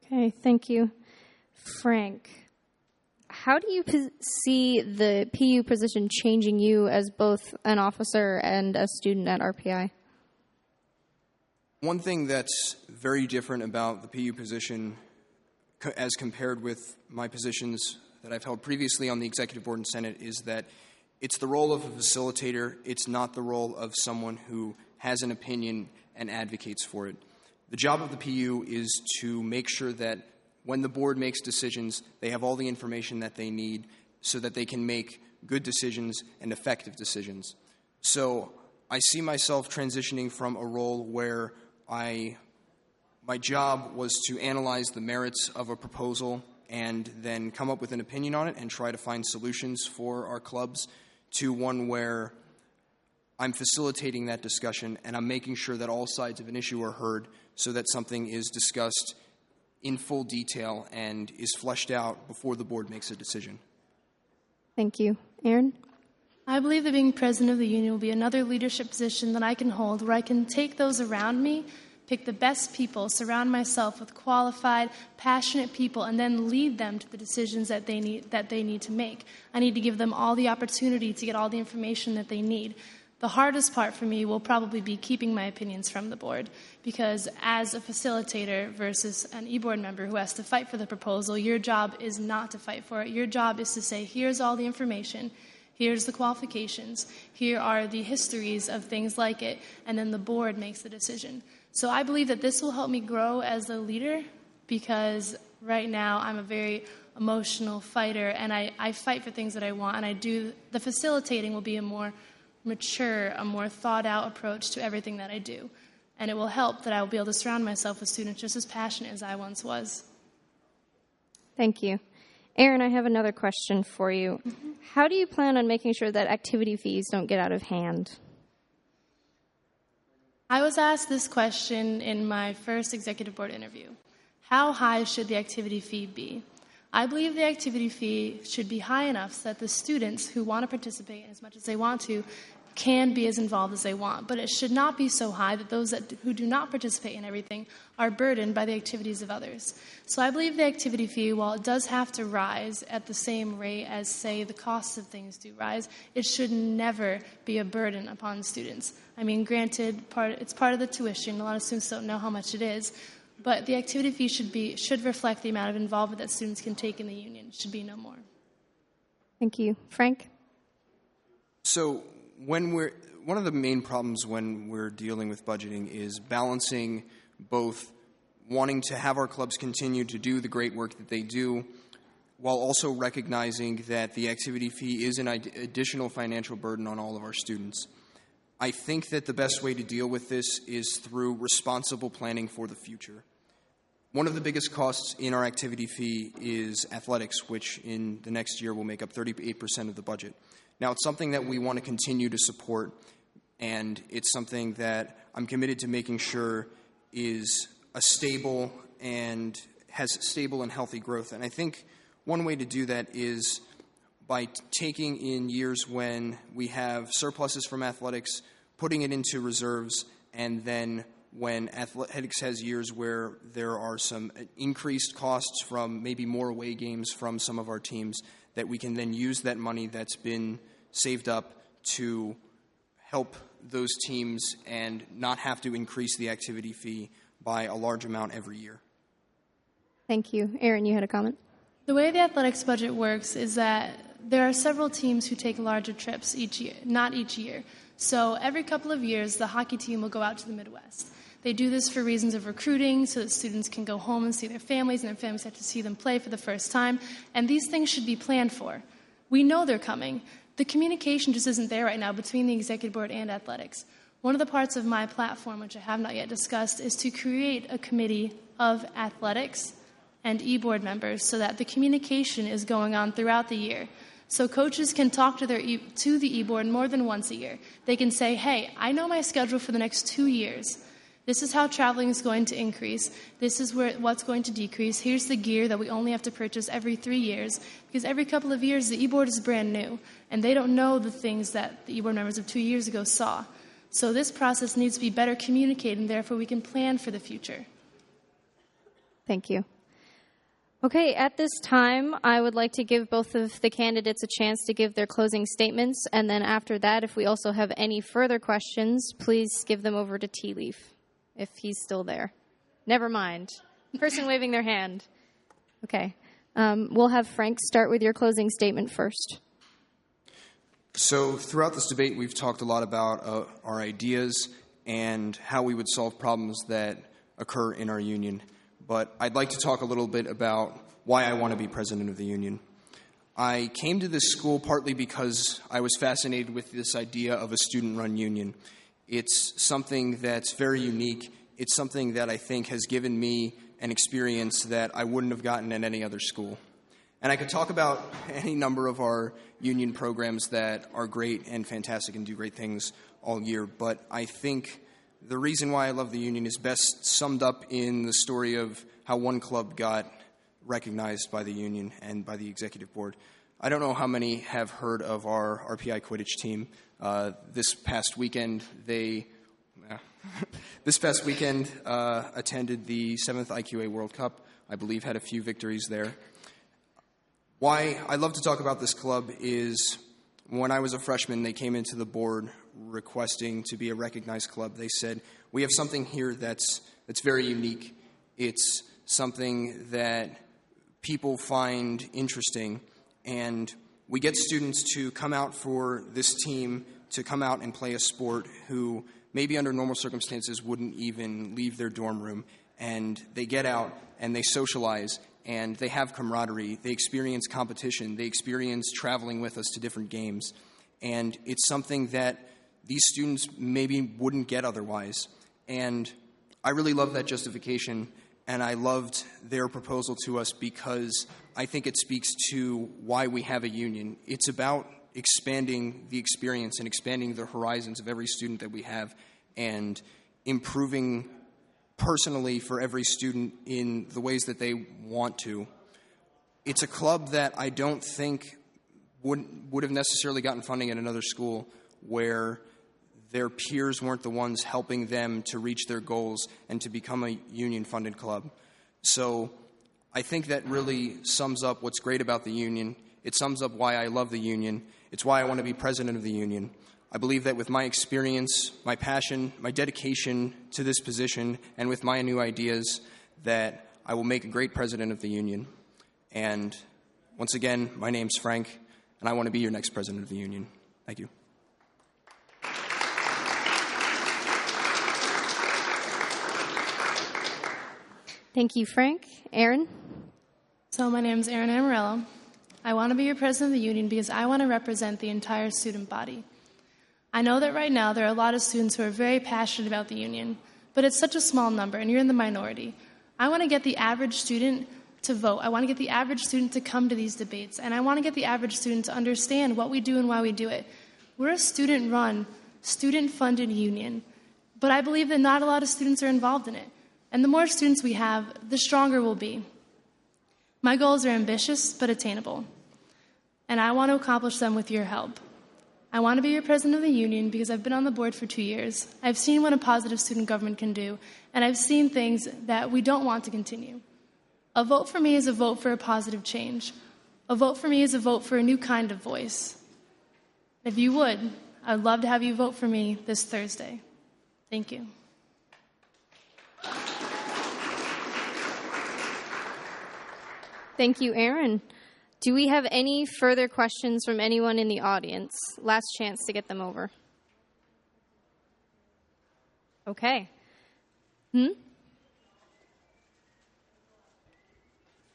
Okay, thank you. Frank, how do you see the PU position changing you as both an officer and a student at RPI? One thing that's very different about the PU position as compared with my positions that I've held previously on the Executive Board and Senate is that it's the role of a facilitator. It's not the role of someone who has an opinion and advocates for it. The job of the PU is to make sure that when the board makes decisions, they have all the information that they need so that they can make good decisions and effective decisions. So I see myself transitioning from a role where my job was to analyze the merits of a proposal and then come up with an opinion on it and try to find solutions for our clubs, to one where I'm facilitating that discussion and I'm making sure that all sides of an issue are heard so that something is discussed in full detail and is fleshed out before the board makes a decision. Thank you. Aaron? I believe that being president of the union will be another leadership position that I can hold where I can take those around me, pick the best people, surround myself with qualified, passionate people, and then lead them to the decisions that they need to make. I need to give them all the opportunity to get all the information that they need. The hardest part for me will probably be keeping my opinions from the board, because as a facilitator versus an e-board member who has to fight for the proposal, your job is not to fight for it. Your job is to say, here's all the information, here's the qualifications, here are the histories of things like it, and then the board makes the decision. So I believe that this will help me grow as a leader, because right now I'm a very emotional fighter, and I fight for things that I want, and the facilitating will be a more mature, a more thought-out approach to everything that I do. And it will help that I will be able to surround myself with students just as passionate as I once was. Thank you. Aaron, I have another question for you. Mm-hmm. How do you plan on making sure that activity fees don't get out of hand? I was asked this question in my first executive board interview. How high should the activity fee be? I believe the activity fee should be high enough so that the students who want to participate as much as they want to can be as involved as they want. But it should not be so high that those who do not participate in everything are burdened by the activities of others. So I believe the activity fee, while it does have to rise at the same rate as, say, the costs of things do rise, it should never be a burden upon students. I mean, granted, it's part of the tuition. A lot of students don't know how much it is. But the activity fee should reflect the amount of involvement that students can take in the union. It should be no more. Thank you. Frank? So one of the main problems when we're dealing with budgeting is balancing both wanting to have our clubs continue to do the great work that they do while also recognizing that the activity fee is an additional financial burden on all of our students. I think that the best way to deal with this is through responsible planning for the future. One of the biggest costs in our activity fee is athletics, which in the next year will make up 38% of the budget. Now, it's something that we want to continue to support, and it's something that I'm committed to making sure is a stable and has stable and healthy growth. And I think one way to do that is by taking in years when we have surpluses from athletics, putting it into reserves, and then when athletics has years where there are some increased costs from maybe more away games from some of our teams, that we can then use that money that's been saved up to help those teams and not have to increase the activity fee by a large amount every year. Thank you. Aaron, you had a comment? The way the athletics budget works is that there are several teams who take larger trips each year, not each year. So every couple of years, the hockey team will go out to the Midwest. They do this for reasons of recruiting so that students can go home and see their families, and their families have to see them play for the first time. And these things should be planned for. We know they're coming. The communication just isn't there right now between the executive board and athletics. One of the parts of my platform, which I have not yet discussed, is to create a committee of athletics and e-board members so that the communication is going on throughout the year. So coaches can talk to the e-board more than once a year. They can say, hey, I know my schedule for the next 2 years. This is how traveling is going to increase. This is what's going to decrease. Here's the gear that we only have to purchase every 3 years. Because every couple of years, the e-board is brand new. And they don't know the things that the e-board members of 2 years ago saw. So this process needs to be better communicated, and therefore we can plan for the future. Thank you. Okay, at this time, I would like to give both of the candidates a chance to give their closing statements. And then after that, if we also have any further questions, please give them over to Tea Leaf, if he's still there. Never mind. Person waving their hand. Okay. We'll have Frank start with your closing statement first. So throughout this debate, we've talked a lot about our ideas and how we would solve problems that occur in our union. But I'd like to talk a little bit about why I want to be president of the union. I came to this school partly because I was fascinated with this idea of a student-run union. It's something that's very unique. It's something that I think has given me an experience that I wouldn't have gotten at any other school. And I could talk about any number of our union programs that are great and fantastic and do great things all year, but I think the reason why I love the union is best summed up in the story of how one club got recognized by the union and by the executive board. I don't know how many have heard of our RPI Quidditch team. This past weekend, attended the 7th IQA World Cup. I believe had a few victories there. Why I love to talk about this club is when I was a freshman, they came into the board requesting to be a recognized club. They said, we have something here that's very unique. It's something that people find interesting, and we get students to come out for this team, to come out and play a sport who maybe under normal circumstances wouldn't even leave their dorm room, and they get out and they socialize and they have camaraderie, they experience competition, they experience traveling with us to different games, and it's something that these students maybe wouldn't get otherwise. And I really love that justification, and I loved their proposal to us because I think it speaks to why we have a union. It's about expanding the experience and expanding the horizons of every student that we have and improving personally for every student in the ways that they want to. It's a club that I don't think would have necessarily gotten funding at another school where their peers weren't the ones helping them to reach their goals and to become a union-funded club. So I think that really sums up what's great about the union. It sums up why I love the union. It's why I want to be president of the union. I believe that with my experience, my passion, my dedication to this position, and with my new ideas, that I will make a great president of the union. And once again, my name's Frank, and I want to be your next president of the union. Thank you. Thank you, Frank. Aaron? So my name is Aaron Amarello. I want to be your president of the union because I want to represent the entire student body. I know that right now there are a lot of students who are very passionate about the union, but it's such a small number, and you're in the minority. I want to get the average student to vote. I want to get the average student to come to these debates, and I want to get the average student to understand what we do and why we do it. We're a student-run, student-funded union, but I believe that not a lot of students are involved in it. And the more students we have, the stronger we'll be. My goals are ambitious but attainable, and I want to accomplish them with your help. I want to be your president of the union because I've been on the board for 2 years. I've seen what a positive student government can do, and I've seen things that we don't want to continue. A vote for me is a vote for a positive change. A vote for me is a vote for a new kind of voice. If you would, I'd love to have you vote for me this Thursday. Thank you. Thank you, Aaron. Do we have any further questions from anyone in the audience? Last chance to get them over. Okay.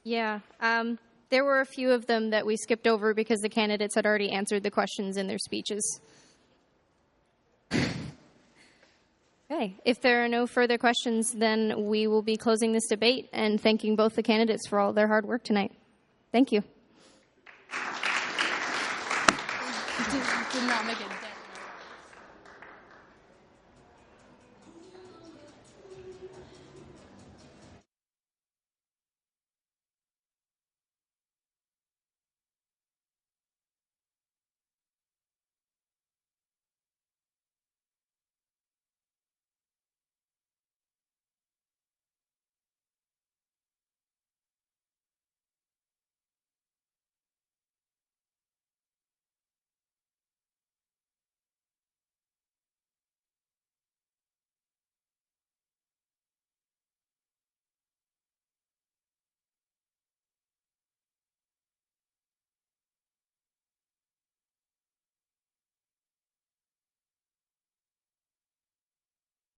Yeah. There were a few of them that we skipped over because the candidates had already answered the questions in their speeches. Okay. If there are no further questions, then we will be closing this debate and thanking both the candidates for all their hard work tonight. Thank you. Did not make it.